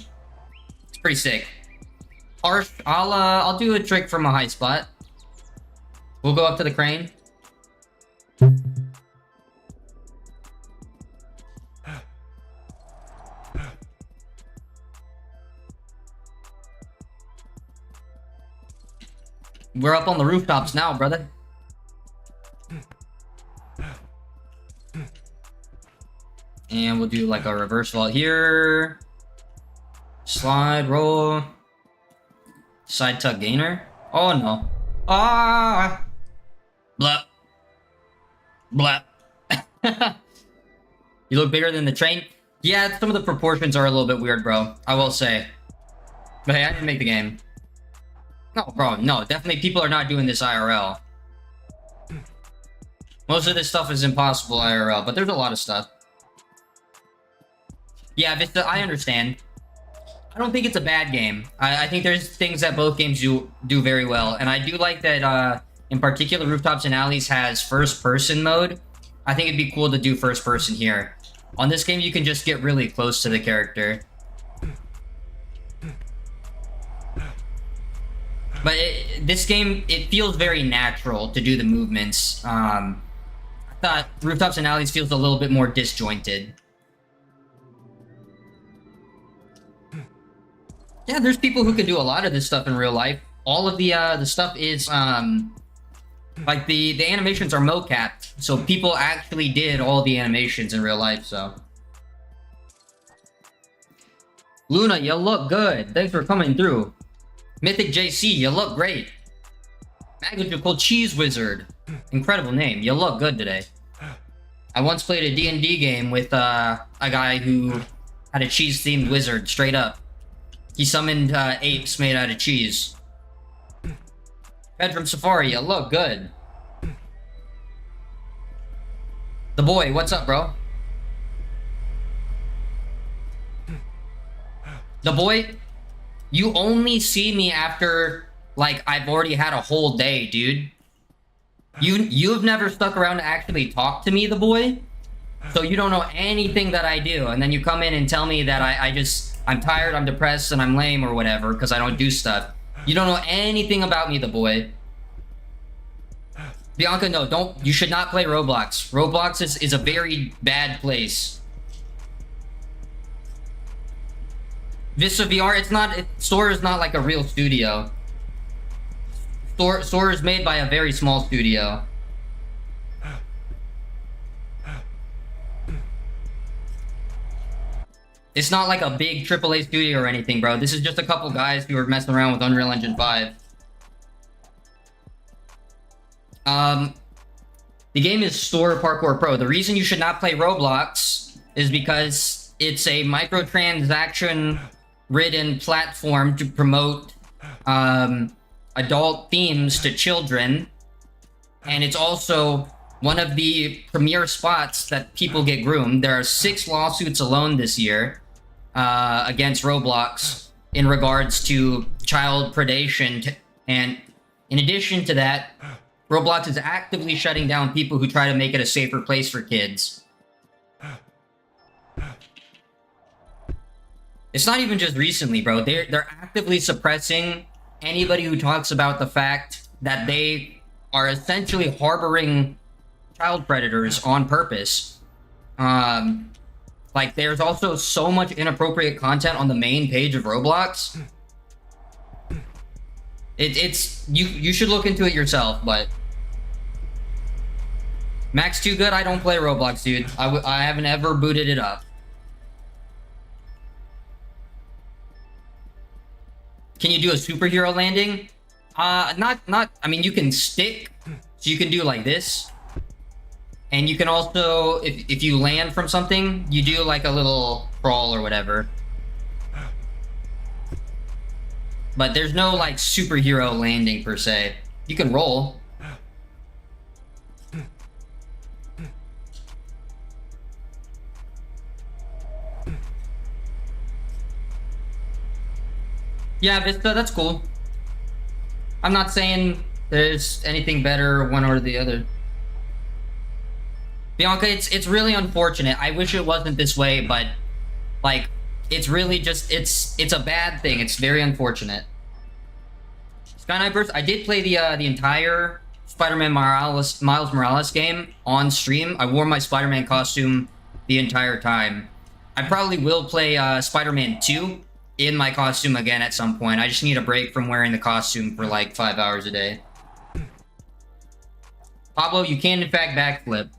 It's pretty sick. Harsh, I'll do a trick from a high spot. We'll go up to the crane. We're up on the rooftops now, brother. And we'll do like a reverse vault here. Slide, roll. Side tuck gainer. Oh no. Ah! Blah. Blah. You look bigger than the train? Yeah, some of the proportions are a little bit weird, bro. I will say. But hey, I didn't make the game. No, bro, no. Definitely people are not doing this IRL. Most of this stuff is impossible IRL, but there's a lot of stuff. Yeah, Vista, I understand. I don't think it's a bad game. I think there's things that both games do very well. And I do like that, in particular, Rooftops and Alleys has first-person mode. I think it'd be cool to do first-person here. On this game, you can just get really close to the character. But this game, it feels very natural to do the movements. I thought Rooftops and Alleys feels a little bit more disjointed. Yeah, there's people who can do a lot of this stuff in real life. All of the stuff is, like, the animations are mocapped. So people actually did all the animations in real life, so. Luna, you look good. Thanks for coming through. Mythic JC, you look great. Magical Cheese Wizard. Incredible name. You look good today. I once played a D&D game with a guy who had a cheese-themed wizard, straight up. He summoned apes made out of cheese. Bedroom Safari, you look good. The boy, what's up, bro? The boy, you only see me after, like, I've already had a whole day, dude. You've never stuck around to actually talk to me, the boy. So you don't know anything that I do. And then you come in and tell me that I'm tired, I'm depressed, and I'm lame or whatever because I don't do stuff. You don't know anything about me, the boy. Bianca, no, you should not play Roblox. Roblox is a very bad place. Vista VR, Store is not like a real studio. Store is made by a very small studio. It's not like a big AAA studio or anything, bro. This is just a couple guys who are messing around with Unreal Engine 5. The game is Store Parkour Pro. The reason you should not play Roblox is because it's a microtransaction-ridden platform to promote adult themes to children. And it's also one of the premier spots that people get groomed. There are 6 lawsuits alone this year against Roblox in regards to child predation. And in addition to that, Roblox is actively shutting down people who try to make it a safer place for kids. It's not even just recently, bro. They're actively suppressing anybody who talks about the fact that they are essentially harboring child predators on purpose. Like, there's also so much inappropriate content on the main page of Roblox. It's you should look into it yourself, but Max too good. I don't play Roblox, dude. I haven't ever booted it up. Can you do a superhero landing? Not. I mean, you can stick, so you can do like this, and you can also, if you land from something, you do like a little crawl or whatever. But there's no like superhero landing per se. You can roll. Yeah, Vista, that's cool. I'm not saying there's anything better one or the other. Bianca, it's really unfortunate. I wish it wasn't this way, but like it's really just it's a bad thing. It's very unfortunate. Skynipers, I did play the entire Spider-Man Miles Morales game on stream. I wore my Spider-Man costume the entire time. I probably will play Spider-Man 2 in my costume again at some point. I just need a break from wearing the costume for like 5 hours a day. Pablo, you can in fact backflip.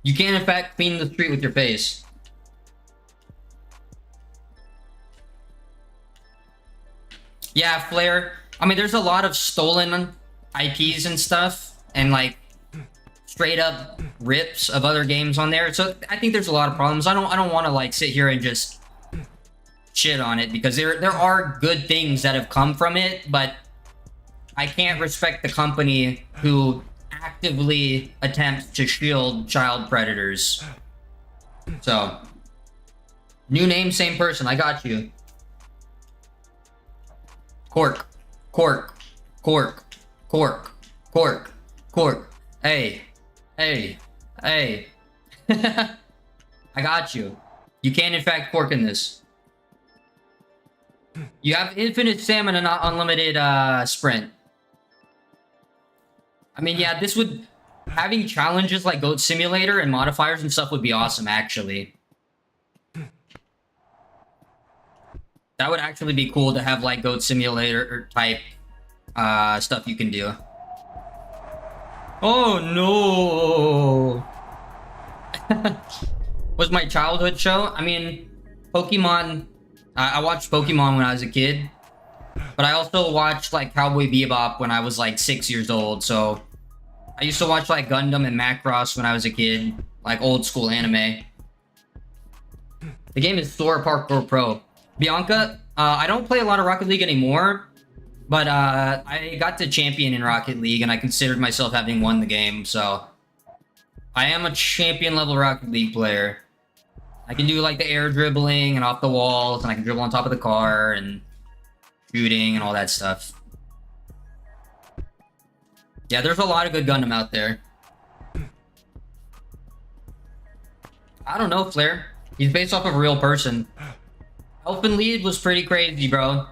You can in fact clean the street with your face. Yeah, Flare. I mean, there's a lot of stolen IPs and stuff, and like straight up rips of other games on there. So I think there's a lot of problems. I don't want to like sit here and just shit on it, because there are good things that have come from it, but I can't respect the company who actively attempts to shield child predators. So, new name, same person. I got you. Cork, cork, cork, cork, cork, cork. Hey, hey, hey. I got you. You can in fact cork in this. You have infinite stamina, not unlimited sprint. I mean, yeah, this would... Having challenges like Goat Simulator and modifiers and stuff would be awesome, actually. That would actually be cool to have like Goat Simulator type stuff you can do. Oh no! Was my childhood show? I mean, Pokemon... I watched Pokemon when I was a kid, but I also watched like Cowboy Bebop when I was like 6 years old. So I used to watch like Gundam and Macross when I was a kid, like old school anime. The game is Sora Parkour Pro. Bianca, I don't play a lot of Rocket League anymore, but I got to champion in Rocket League and I considered myself having won the game. So I am a champion level Rocket League player. I can do like the air dribbling and off the walls, and I can dribble on top of the car and shooting and all that stuff. Yeah, there's a lot of good Gundam out there. I don't know, Flair. He's based off of a real person. Elfin Lead was pretty crazy, bro.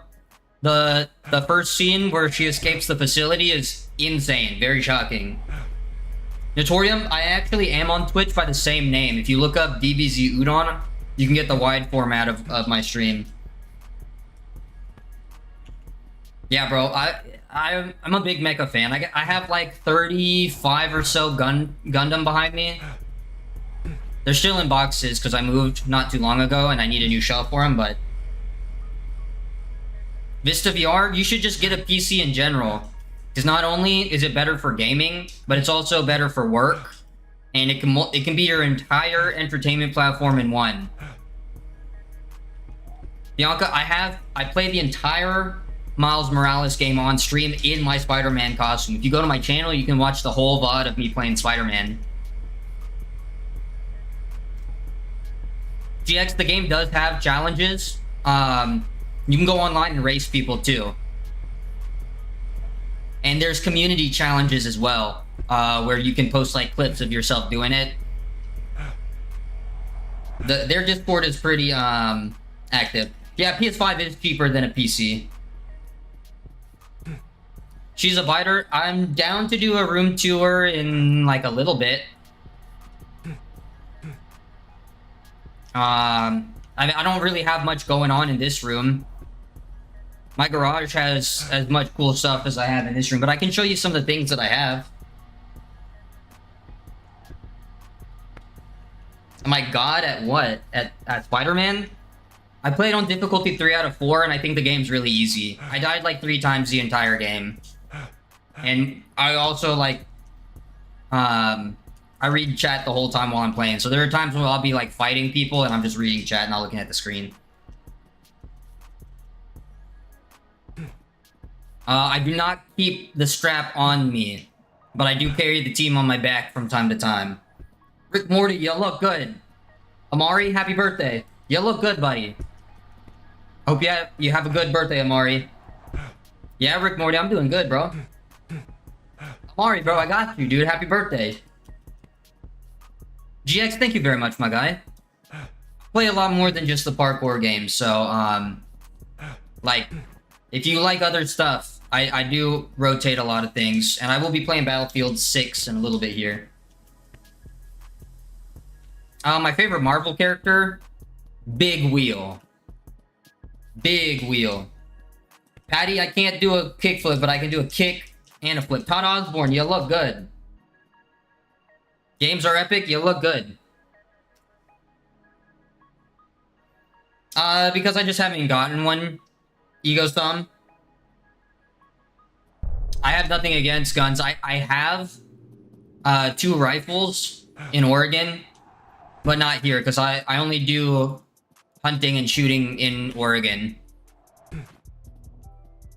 The first scene where she escapes the facility is insane. Very shocking. Notorium, I actually am on Twitch by the same name. If you look up DBZUDON, you can get the wide format of my stream. Yeah, bro, I'm a big mecha fan. I have like 35 or so Gundam behind me. They're still in boxes because I moved not too long ago and I need a new shelf for them, but... Vista VR, you should just get a PC in general. Because not only is it better for gaming, but it's also better for work, and it can be your entire entertainment platform in one. Bianca, I played the entire Miles Morales game on stream in my Spider-Man costume. If you go to my channel, you can watch the whole VOD of me playing Spider-Man. GX, the game does have challenges. You can go online and race people too. And there's community challenges as well, where you can post like clips of yourself doing it. Their Discord is pretty active. Yeah, PS5 is cheaper than a PC. She's a biter. I'm down to do a room tour in like a little bit. I mean, I don't really have much going on in this room. My garage has as much cool stuff as I have in this room, but I can show you some of the things that I have. Am I god at what? At Spider-Man? I played on difficulty 3 out of 4, and I think the game's really easy. I died like 3 times the entire game. And I also like, I read chat the whole time while I'm playing. So there are times where I'll be like fighting people and I'm just reading chat, not looking at the screen. I do not keep the strap on me, but I do carry the team on my back from time to time. Rick Morty, you look good. Amari, happy birthday. You look good, buddy. Hope you have a good birthday, Amari. Yeah, Rick Morty, I'm doing good, bro. Amari, bro, I got you, dude. Happy birthday. GX, thank you very much, my guy. Play a lot more than just the parkour games, so, like, if you like other stuff, I do rotate a lot of things, and I will be playing Battlefield 6 in a little bit here. My favorite Marvel character, Big Wheel. Big Wheel. Patty, I can't do a kickflip, but I can do a kick and a flip. Todd Osborne, you look good. Games are epic, you look good. Because I just haven't gotten one. Ego Sum. I have nothing against guns. I have 2 rifles in Oregon, but not here, because I only do hunting and shooting in Oregon.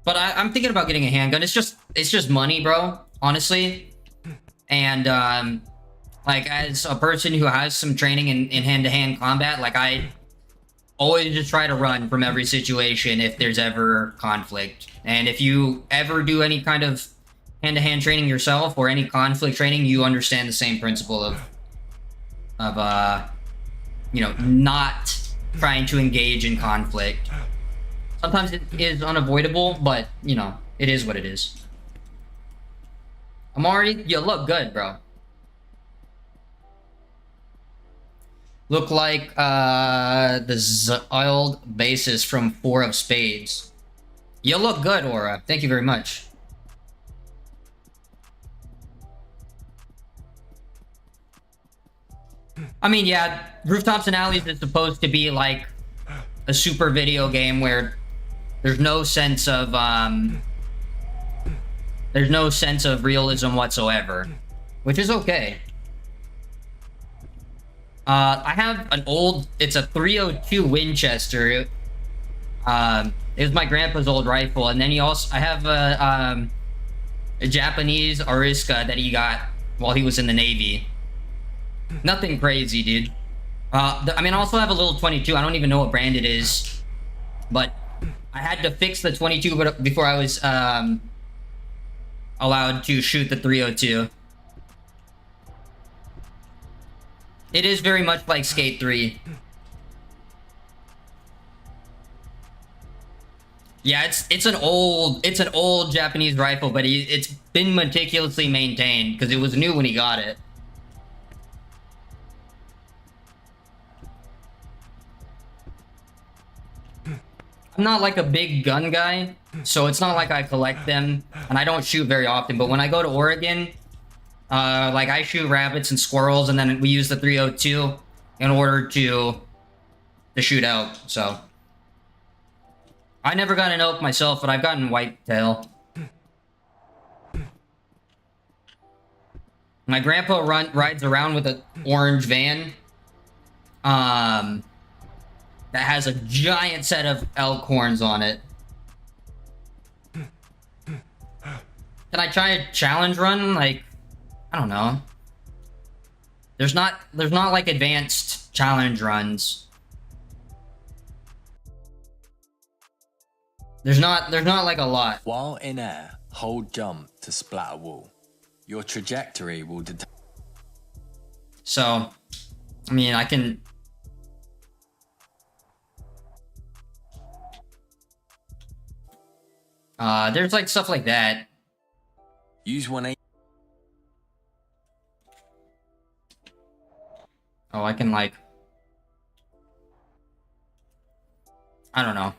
But I'm thinking about getting a handgun. It's just money, bro, honestly. And like, as a person who has some training in hand-to-hand combat, like, I always just try to run from every situation if there's ever conflict. And if you ever do any kind of hand-to-hand training yourself or any conflict training, you understand the same principle of you know, not trying to engage in conflict. Sometimes it is unavoidable, but, you know, it is what it is. Amari, you look good, bro. Look like the Ziled bassist from 4 of Spades. You look good, Aura. Thank you very much. I mean, yeah, Rooftops and Alleys is supposed to be like a super video game where there's no sense of realism whatsoever, which is okay. I have an old, it's a 302 Winchester. It was my grandpa's old rifle, and then I have a Japanese Ariska that he got while he was in the Navy. Nothing crazy, dude. I mean, I also have a little 22. I don't even know what brand it is, but I had to fix the 22 before I was allowed to shoot the 302. It is very much like Skate 3. Yeah, it's an old Japanese rifle, but it's been meticulously maintained because it was new when he got it. I'm not like a big gun guy, so it's not like I collect them, and I don't shoot very often, but when I go to Oregon, like, I shoot rabbits and squirrels, and then we use the 302 in order to shoot out, so. I never got an elk myself, but I've gotten whitetail. My grandpa rides around with an orange van, that has a giant set of elk horns on it. Can I try a challenge run? Like, I don't know. There's not like advanced challenge runs. There's not like a lot. While in air, hold jump to splatter wall. Your trajectory will determine. So, I mean, I can. There's like stuff like that. Use 180. Oh, I can like... I don't know.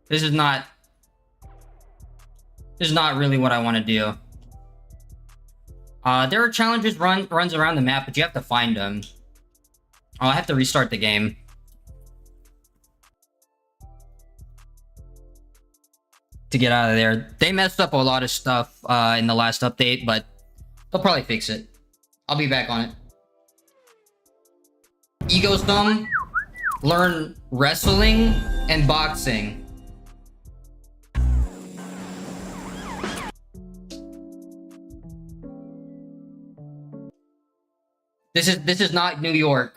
This is not really what I want to do. There are challenges runs around the map, but you have to find them. Oh, I have to restart the game. To get out of there. They messed up a lot of stuff in the last update, but they'll probably fix it. I'll be back on it. Ego Stomp. Learn wrestling and boxing. This is not New York.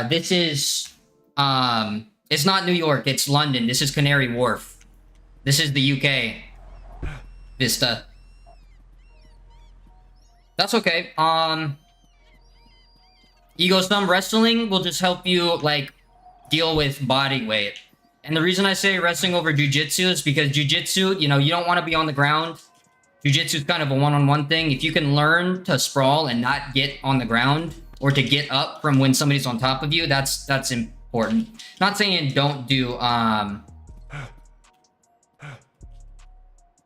This is it's not New York, it's London. This is Canary Wharf. This is the UK. Vista. That's okay. Ego Stomp wrestling will just help you like deal with body weight. And the reason I say wrestling over jiu-jitsu is because jiu-jitsu, you know, you don't want to be on the ground. Jiu-jitsu is kind of a one-on-one thing. If you can learn to sprawl and not get on the ground or to get up from when somebody's on top of you, that's important. Not saying don't do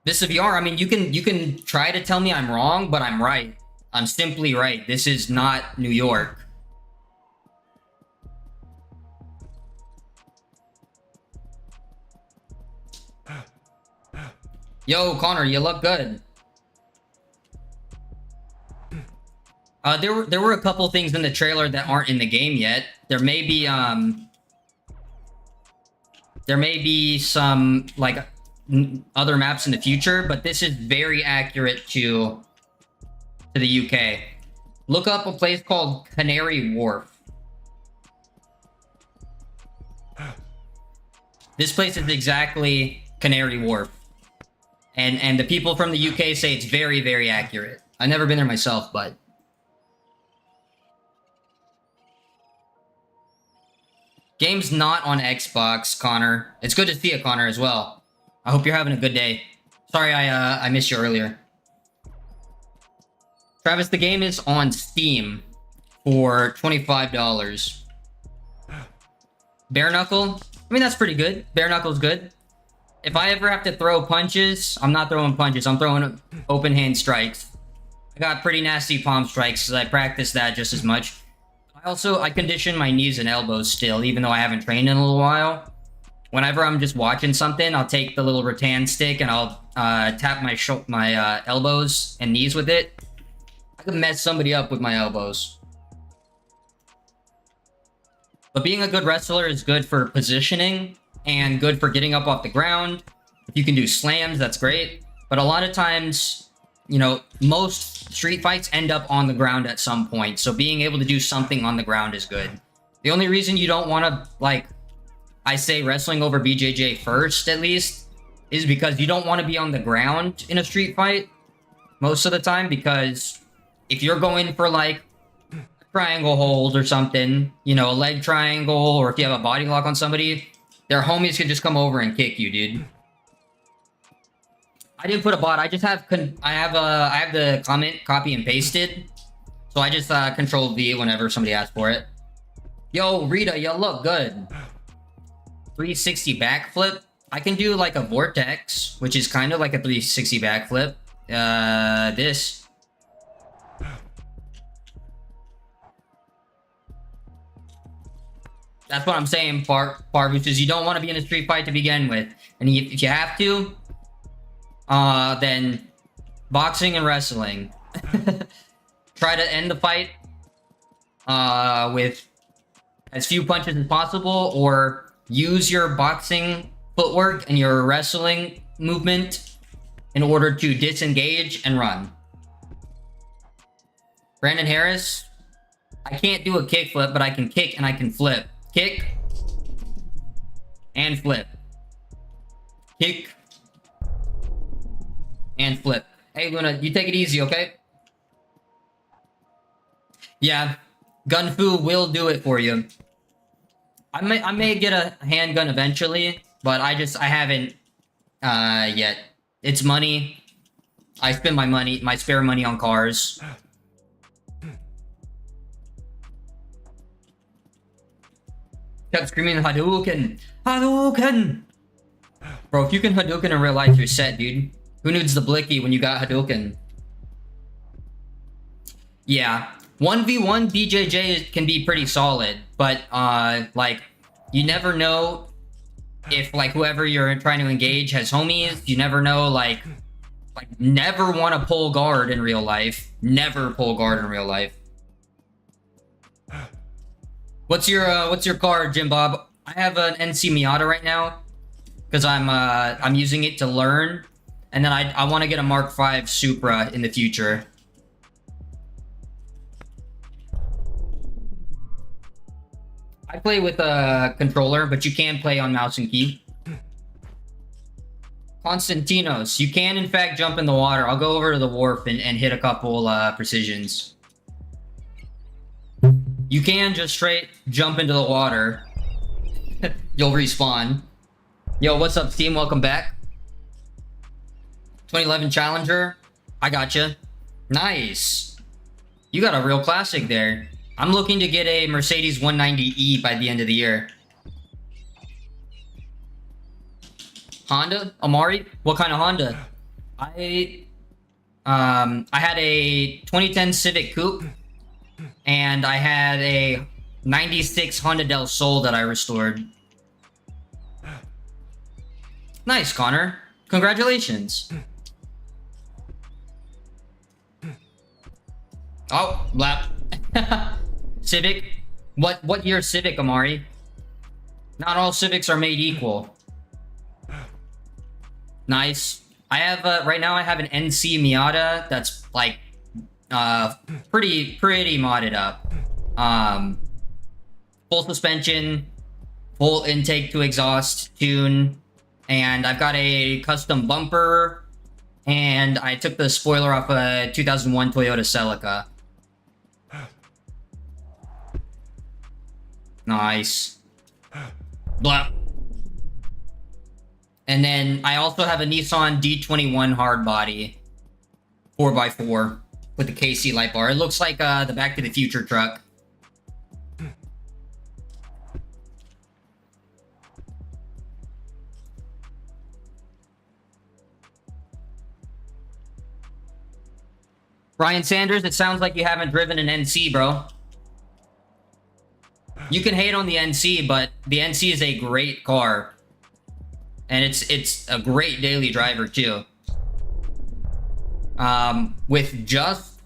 this VR. I mean, you can try to tell me I'm wrong, but I'm right. I'm simply right. This is not New York. Yo, Connor, you look good. There were a couple things in the trailer that aren't in the game yet. There may be some like other maps in the future, but this is very accurate to the UK. Look up a place called Canary Wharf. This place is exactly Canary Wharf. And the people from the UK say it's very, very accurate. I've never been there myself, but... Game's not on Xbox, Connor. It's good to see you, Connor, as well. I hope you're having a good day. Sorry I missed you earlier. Travis, the game is on Steam for $25. Bare Knuckle? I mean, that's pretty good. Bare Knuckle's good. If I ever have to throw punches, I'm not throwing punches. I'm throwing open hand strikes. I got pretty nasty palm strikes because I practice that just as much. I condition my knees and elbows still, even though I haven't trained in a little while. Whenever I'm just watching something, I'll take the little rattan stick and I'll tap my elbows and knees with it. I could mess somebody up with my elbows. But being a good wrestler is good for positioning and good for getting up off the ground. If you can do slams, that's great. But a lot of times, you know, most street fights end up on the ground at some point. So being able to do something on the ground is good. The only reason you don't want to, like, I say wrestling over BJJ first, at least, is because you don't want to be on the ground in a street fight most of the time. Because if you're going for, like, triangle hold or something, you know, a leg triangle, or if you have a body lock on somebody, their homies could just come over and kick you, dude. I didn't put a bot. I just have I have the comment copy and pasted, so I just Control V whenever somebody asks for it. Yo, Rita, you look good. 360 backflip. I can do like a vortex, which is kind of like a 360 backflip. This. That's what I'm saying, Parkour, is you don't want to be in a street fight to begin with. And if you have to, then boxing and wrestling. Try to end the fight with as few punches as possible, or use your boxing footwork and your wrestling movement in order to disengage and run. Brandon Harris, I can't do a kickflip, but I can kick and I can flip. Kick and flip. Kick and flip. Hey, Luna, you take it easy, okay? Yeah, Gun Fu will do it for you. I may get a handgun eventually, but I haven't yet. It's money. I spend my spare money on cars. Kept screaming Hadouken! Hadouken! Bro, if you can Hadouken in real life, you're set, dude. Who needs the blicky when you got Hadouken? Yeah. 1v1 BJJ can be pretty solid, but, like, you never know if, like, whoever you're trying to engage has homies. You never know, like never want to pull guard in real life. Never pull guard in real life. What's your car, Jim Bob? I have an NC Miata right now because I'm using it to learn, and then I want to get a Mark V Supra in the future. I play with a controller, but you can play on mouse and key. Konstantinos, you can in fact jump in the water. I'll go over to the wharf and hit a couple precisions. You can just straight jump into the water. You'll respawn. Yo, what's up, team? Welcome back. 2011 Challenger. I gotcha. Nice. You got a real classic there. I'm looking to get a Mercedes 190E by the end of the year. Honda? Amari? What kind of Honda? I had a 2010 Civic Coupe, and I had a 96 Honda Del Sol that I restored. Nice, Connor. Congratulations. Oh, lap. Civic? What year Civic, Amari? Not all Civics are made equal. Nice. I have right now I have an NC Miata that's like pretty modded up. Full suspension, full intake to exhaust tune, and I've got a custom bumper, and I took the spoiler off a 2001 Toyota Celica. Nice. Blah. And then I also have a Nissan D21 hardbody 4x4 with the KC light bar. It looks like the Back to the Future truck. Ryan Sanders, it sounds like you haven't driven an NC, bro. You can hate on the NC, but the NC is a great car. And it's a great daily driver too. With just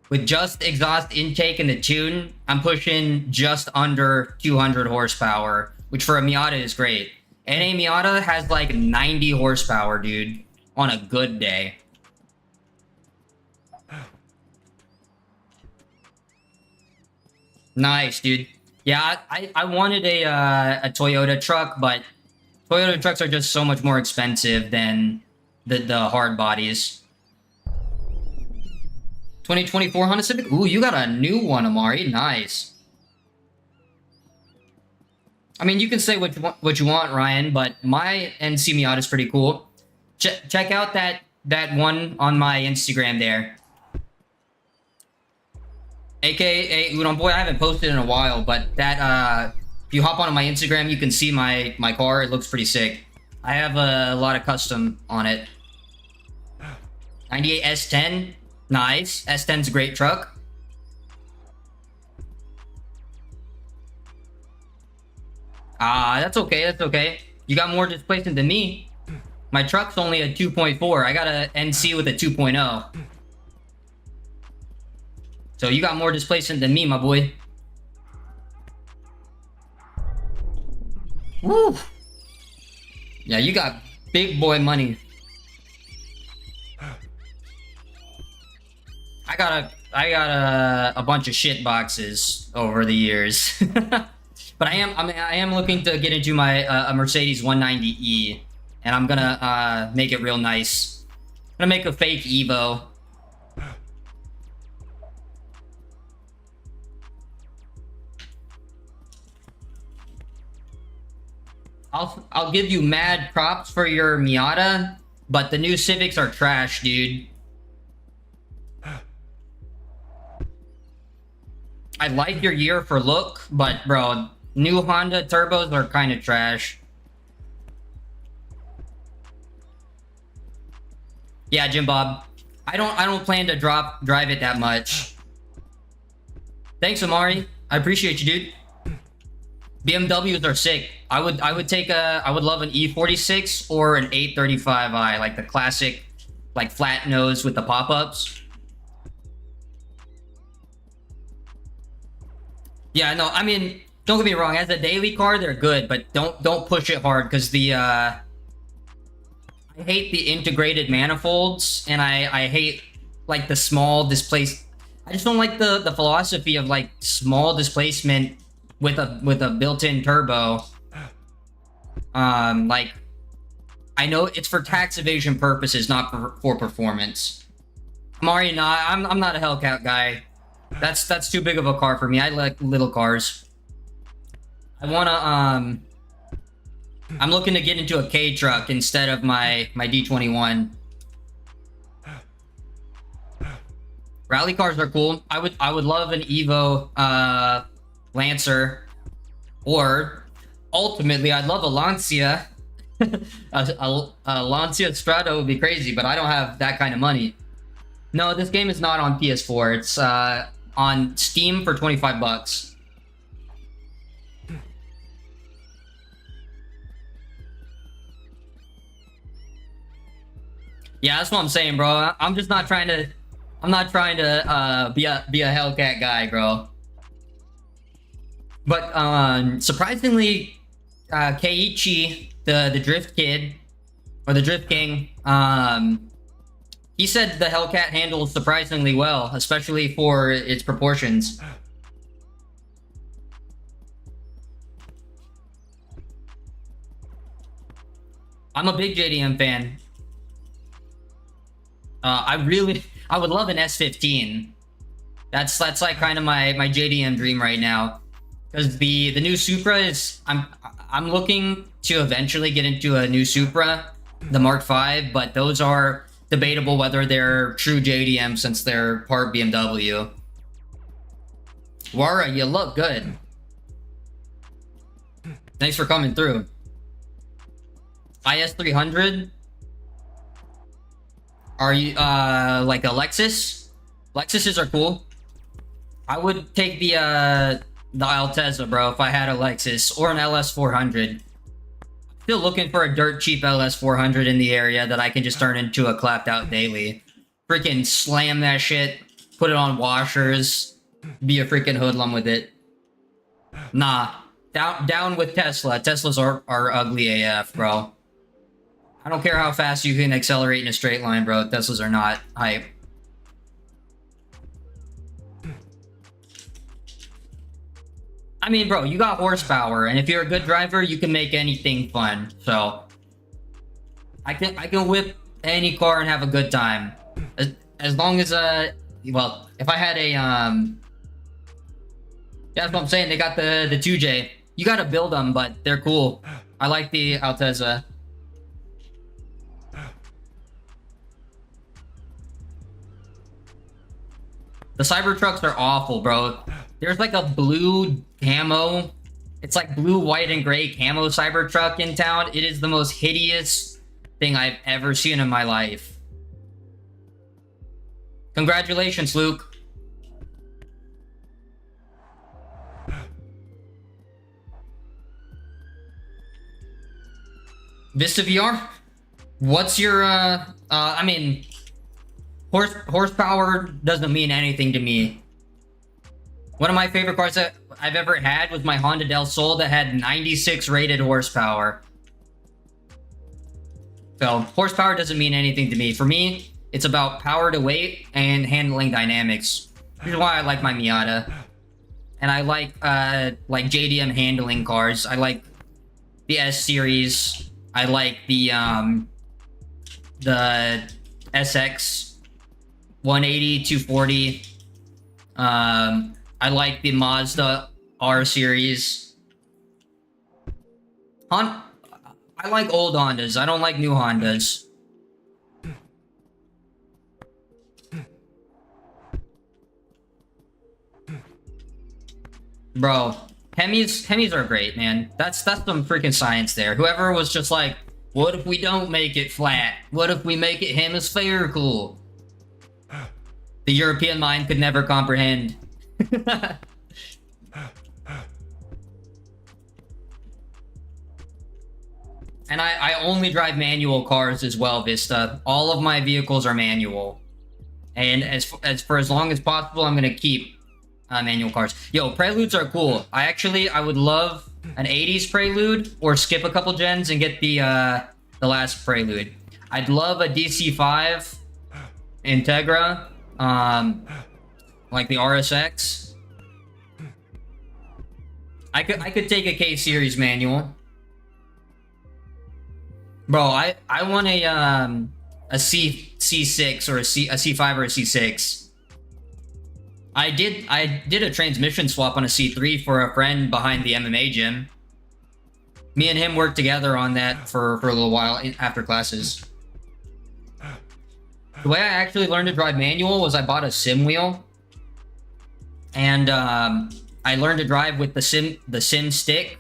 exhaust intake and the tune, I'm pushing just under 200 horsepower, which for a Miata is great. And a Miata has like 90 horsepower, dude, on a good day. Nice, dude. Yeah, I wanted a Toyota truck, but Toyota trucks are just so much more expensive than the hard bodies. 2024 Honda Civic? Ooh, you got a new one, Amari. Nice. I mean, you can say what you want, Ryan, but my NC Miata is pretty cool. Check out that one on my Instagram there. AKA Udon Boy, I haven't posted in a while, but that if you hop onto my Instagram, you can see my car. It looks pretty sick. I have a lot of custom on it. 98 S10, nice. S10's a great truck. That's okay. That's okay. You got more displacement than me. My truck's only a 2.4. I got a NC with a 2.0. So you got more displacement than me, my boy. Woo! Yeah, you got big boy money. I got a bunch of shit boxes over the years. But I am looking to get into my a Mercedes 190E, and I'm gonna make it real nice. I'm gonna make a fake Evo. I'll give you mad props for your Miata, but the new Civics are trash, dude. I like your year for look, but bro, new Honda turbos are kind of trash. Yeah, Jim Bob. I don't plan to drive it that much. Thanks, Amari. I appreciate you, dude. BMWs are sick. I would love an E46 or an 835i, like the classic, like flat nose with the pop-ups. Yeah, no, I mean, don't get me wrong. As a daily car, they're good, but don't push it hard because I hate the integrated manifolds, and I hate like the small displace. I just don't like the philosophy of like small displacement with a built-in turbo. Like, I know it's for tax evasion purposes, not for performance. Mari, nah, I'm not a Hellcat guy. That's too big of a car for me. I like little cars. I wanna I'm looking to get into a K truck instead of my D21. Rally cars are cool. I would love an Evo Lancer, or ultimately I'd love a Lancia. a Lancia Strada would be crazy, but I don't have that kind of money. No, this game is not on PS4. It's on Steam for 25 bucks. Yeah, that's what I'm saying, bro. I'm just not trying to. I'm not trying to be a Hellcat guy, bro. But surprisingly, Keiichi, the Drift Kid, or the Drift King, he said the Hellcat handles surprisingly well, especially for its proportions. I'm a big JDM fan. I would love an S15. That's like kind of my JDM dream right now, because the new Supra is I'm looking to eventually get into a new Supra, the Mark V, but those are debatable whether they're true JDM since they're part BMW. Wara, you look good. Thanks for coming through. IS300. Are you like a Lexus? Lexuses are cool. I would take the Altezza, bro, if I had a Lexus, or an LS400. Still looking for a dirt cheap LS400 in the area that I can just turn into a clapped out daily. Freaking slam that shit, put it on washers, be a freaking hoodlum with it. Nah, down with Tesla. Teslas are ugly AF, bro. I don't care how fast you can accelerate in a straight line, bro. Teslas are not hype. I mean, bro, you got horsepower, and if you're a good driver, you can make anything fun. So I can whip any car and have a good time, as long as well, if I had a yeah, that's what I'm saying. They got the 2J. You got to build them, but they're cool. I like the Altezza. The Cybertrucks are awful, bro. There's like a blue camo. It's like blue, white, and gray camo Cybertruck in town. It is the most hideous thing I've ever seen in my life. Congratulations, Luke. Vista VR? What's your, I mean... Horsepower doesn't mean anything to me. One of my favorite cars that I've ever had was my Honda Del Sol that had 96 rated horsepower. So, horsepower doesn't mean anything to me. For me, it's about power to weight and handling dynamics. Which is why I like my Miata. And I like JDM handling cars. I like the S series. I like the SX 180, 240. I like the Mazda R series. I like old Hondas. I don't like new Hondas. Bro, Hemis are great, man. That's some freaking science there. Whoever was just like, what if we don't make it flat? What if we make it hemispherical? The European mind could never comprehend. And I only drive manual cars as well, Vista. All of my vehicles are manual. And for as long as possible, I'm gonna keep manual cars. Yo, Preludes are cool. I would love an 80s Prelude, or skip a couple gens and get the last Prelude. I'd love a DC5 Integra, like the RSX. I could take a K series manual. Bro, I want a C6 or a C5 or a C6. I did a transmission swap on a C3 for a friend behind the MMA gym. Me and him worked together on that for a little while after classes. The way I actually learned to drive manual was I bought a sim wheel, and I learned to drive with the sim stick,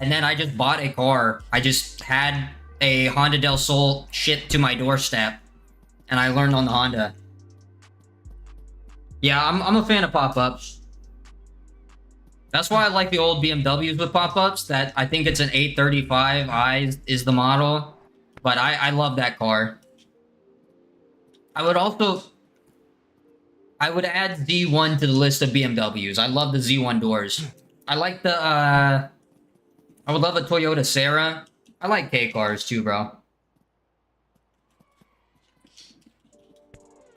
and then I just bought a car. I just had a Honda Del Sol shipped to my doorstep, and I learned on the Honda. Yeah, I'm a fan of pop-ups. That's why I like the old BMWs with pop-ups. That I think it's an 835i is the model, but I love that car. I would add Z1 to the list of BMWs. I love the Z1 doors. I like the I would love a Toyota Serra. I like K cars too, bro.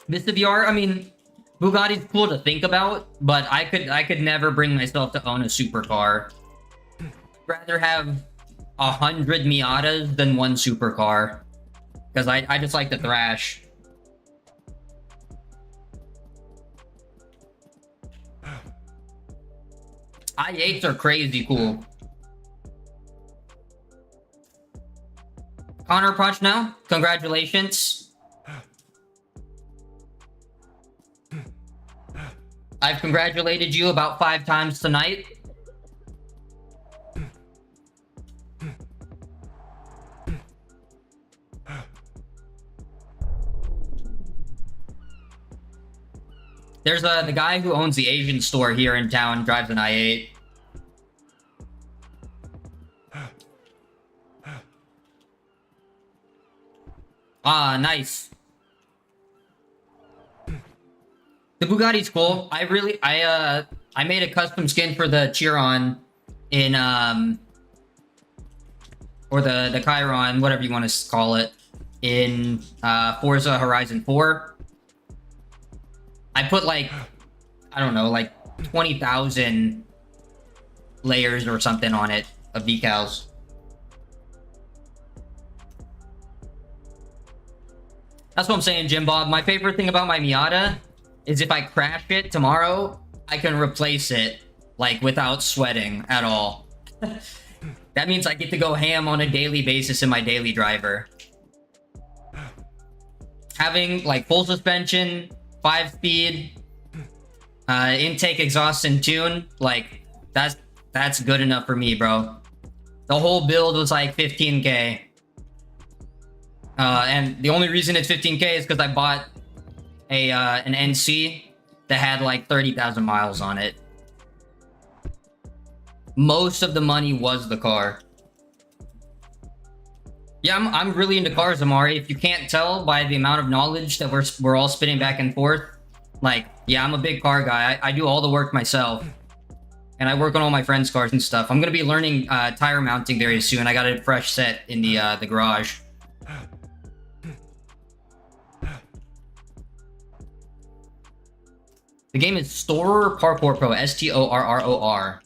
Vista VR, I mean, Bugatti's cool to think about, but I could never bring myself to own a supercar. I'd rather have 100 Miatas than one supercar, because I just like to thrash. i8s are crazy cool. Connor Punch now, congratulations. I've congratulated you about 5 times tonight. There's the guy who owns the Asian store here in town, drives an i8. Ah, nice. The Bugatti's cool. I made a custom skin for the Chiron in or the Chiron, whatever you want to call it, in Forza Horizon 4. I put like, I don't know, like 20,000 layers or something on it of decals. That's what I'm saying, Jim Bob. My favorite thing about my Miata is if I crash it tomorrow, I can replace it, like, without sweating at all. That means I get to go ham on a daily basis in my daily driver. Having, like, full suspension, 5-speed, intake, exhaust, and tune, like, that's good enough for me, bro. The whole build was, like, 15K. And the only reason it's 15K is because I bought an NC that had like 30,000 miles on it. Most of the money was the car. Yeah, I'm really into cars, Amari. If you can't tell by the amount of knowledge that we're all spitting back and forth, like, yeah, I'm a big car guy. I do all the work myself, and I work on all my friends' cars and stuff. I'm gonna be learning tire mounting very soon. I got a fresh set in the garage. The game is Storror Parkour Pro, STORROR.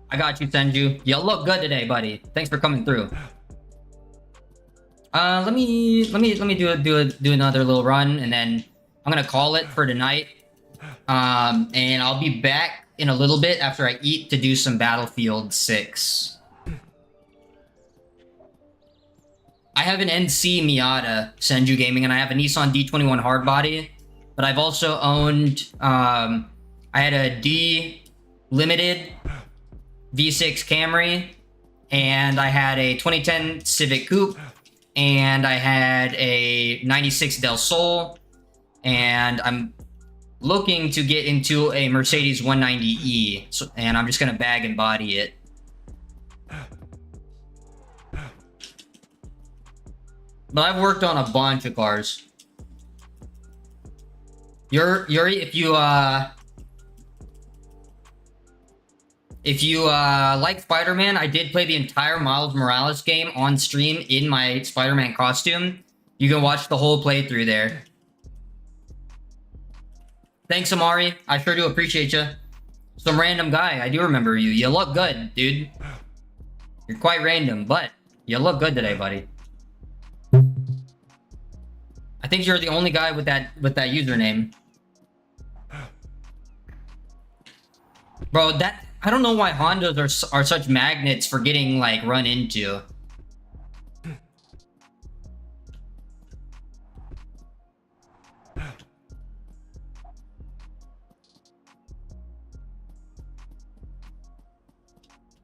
I got you, Senju. You look good today, buddy. Thanks for coming through. Let me do another little run, and then I'm gonna call it for tonight. And I'll be back in a little bit after I eat to do some Battlefield 6. I have an NC Miata Senju Gaming, and I have a Nissan D21 hardbody. But I've also owned, I had a D Limited V6 Camry, and I had a 2010 Civic Coupe, and I had a 96 Del Sol, and I'm looking to get into a Mercedes 190E, so, and I'm just gonna bag and body it. But I've worked on a bunch of cars. Yuri, if you like Spider-Man, I did play the entire Miles Morales game on stream in my Spider-Man costume. You can watch the whole playthrough there. Thanks, Amari. I sure do appreciate you. Some random guy. I do remember you. You look good, dude. You're quite random, but you look good today, buddy. I think you're the only guy with that username. Bro, I don't know why Hondas are such magnets for getting like run into.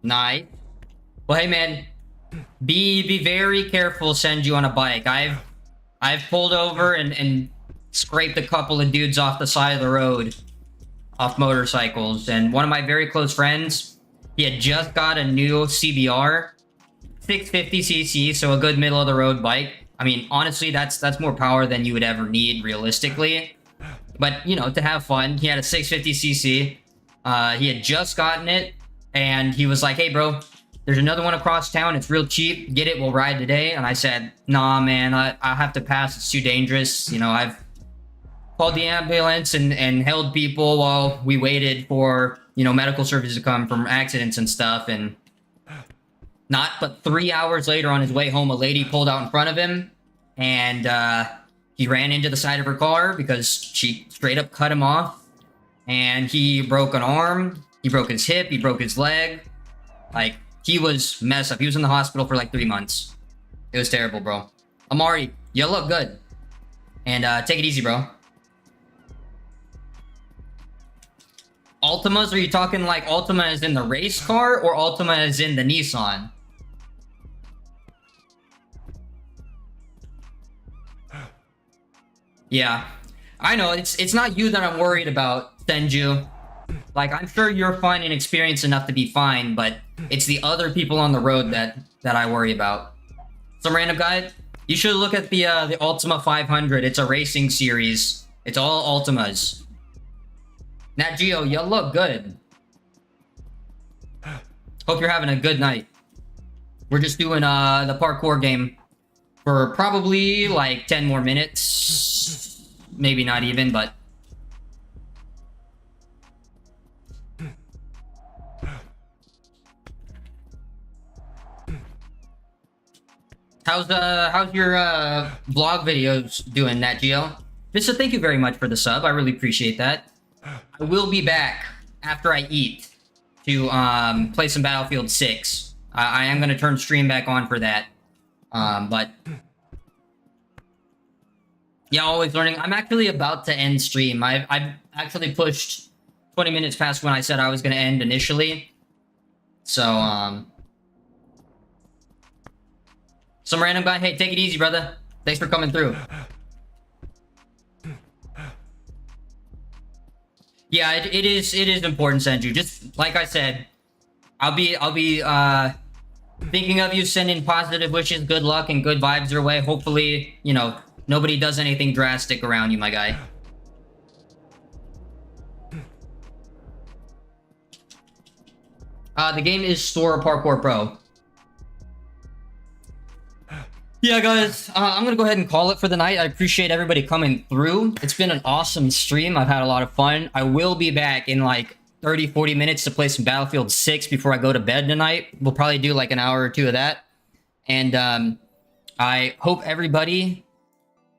Nice. Well, hey man, be very careful. Send you on a bike. I've pulled over and scraped a couple of dudes off the side of the road, off motorcycles. And one of my very close friends, he had just got a new CBR, 650cc, so a good middle of the road bike. I mean, honestly, that's more power than you would ever need realistically. But you know, to have fun, he had a 650cc. He had just gotten it, and he was like, "Hey, bro, there's another one across town. It's real cheap. Get it. We'll ride today." And I said, "Nah, man, I have to pass. It's too dangerous. You know, I've called the ambulance and held people while we waited for, you know, medical services to come from accidents and stuff." And not but 3 hours later, on his way home, a lady pulled out in front of him, and he ran into the side of her car because she straight up cut him off. And he broke an arm. He broke his hip. He broke his leg. Like, he was messed up. He was in the hospital for like 3 months. It was terrible, bro. Amari, you look good. And take it easy, bro. Altimas? Are you talking like Altima is in the race car or Altima is in the Nissan? Yeah. I know, it's not you that I'm worried about, Senju. Like, I'm sure you're fun and experienced enough to be fine, but it's the other people on the road that I worry about. Some random guy, you should look at the Ultima 500. It's a racing series. It's all Ultimas. Nat Geo, you look good. Hope you're having a good night. We're just doing the parkour game for probably like 10 more minutes. Maybe not even, but how's your vlog videos doing, Nat Geo? Vista, thank you very much for the sub. I really appreciate that. I will be back after I eat to play some Battlefield 6. I am gonna turn stream back on for that. But yeah, always learning. I'm actually about to end stream. I've actually pushed 20 minutes past when I said I was gonna end initially. So some random guy, hey, take it easy, brother. Thanks for coming through. Yeah, it is important, Senju. Just like I said, I'll be thinking of you, sending positive wishes, good luck, and good vibes your way. Hopefully, you know, nobody does anything drastic around you, my guy. The game is Store Parkour Pro. Yeah, guys, I'm gonna go ahead and call it for the night. I appreciate everybody coming through. It's been an awesome stream. I've had a lot of fun. I will be back in like 30-40 minutes to play some Battlefield 6 before I go to bed tonight. We'll probably do like an hour or two of that. And I hope everybody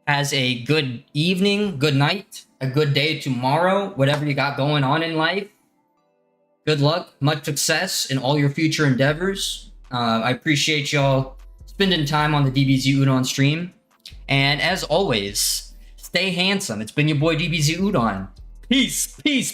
has a good evening, good night, a good day tomorrow, whatever you got going on in life. Good luck, much success in all your future endeavors. I appreciate y'all spending time on the DBZUDON stream. And as always, stay handsome. It's been your boy DBZUDON. Peace, peace.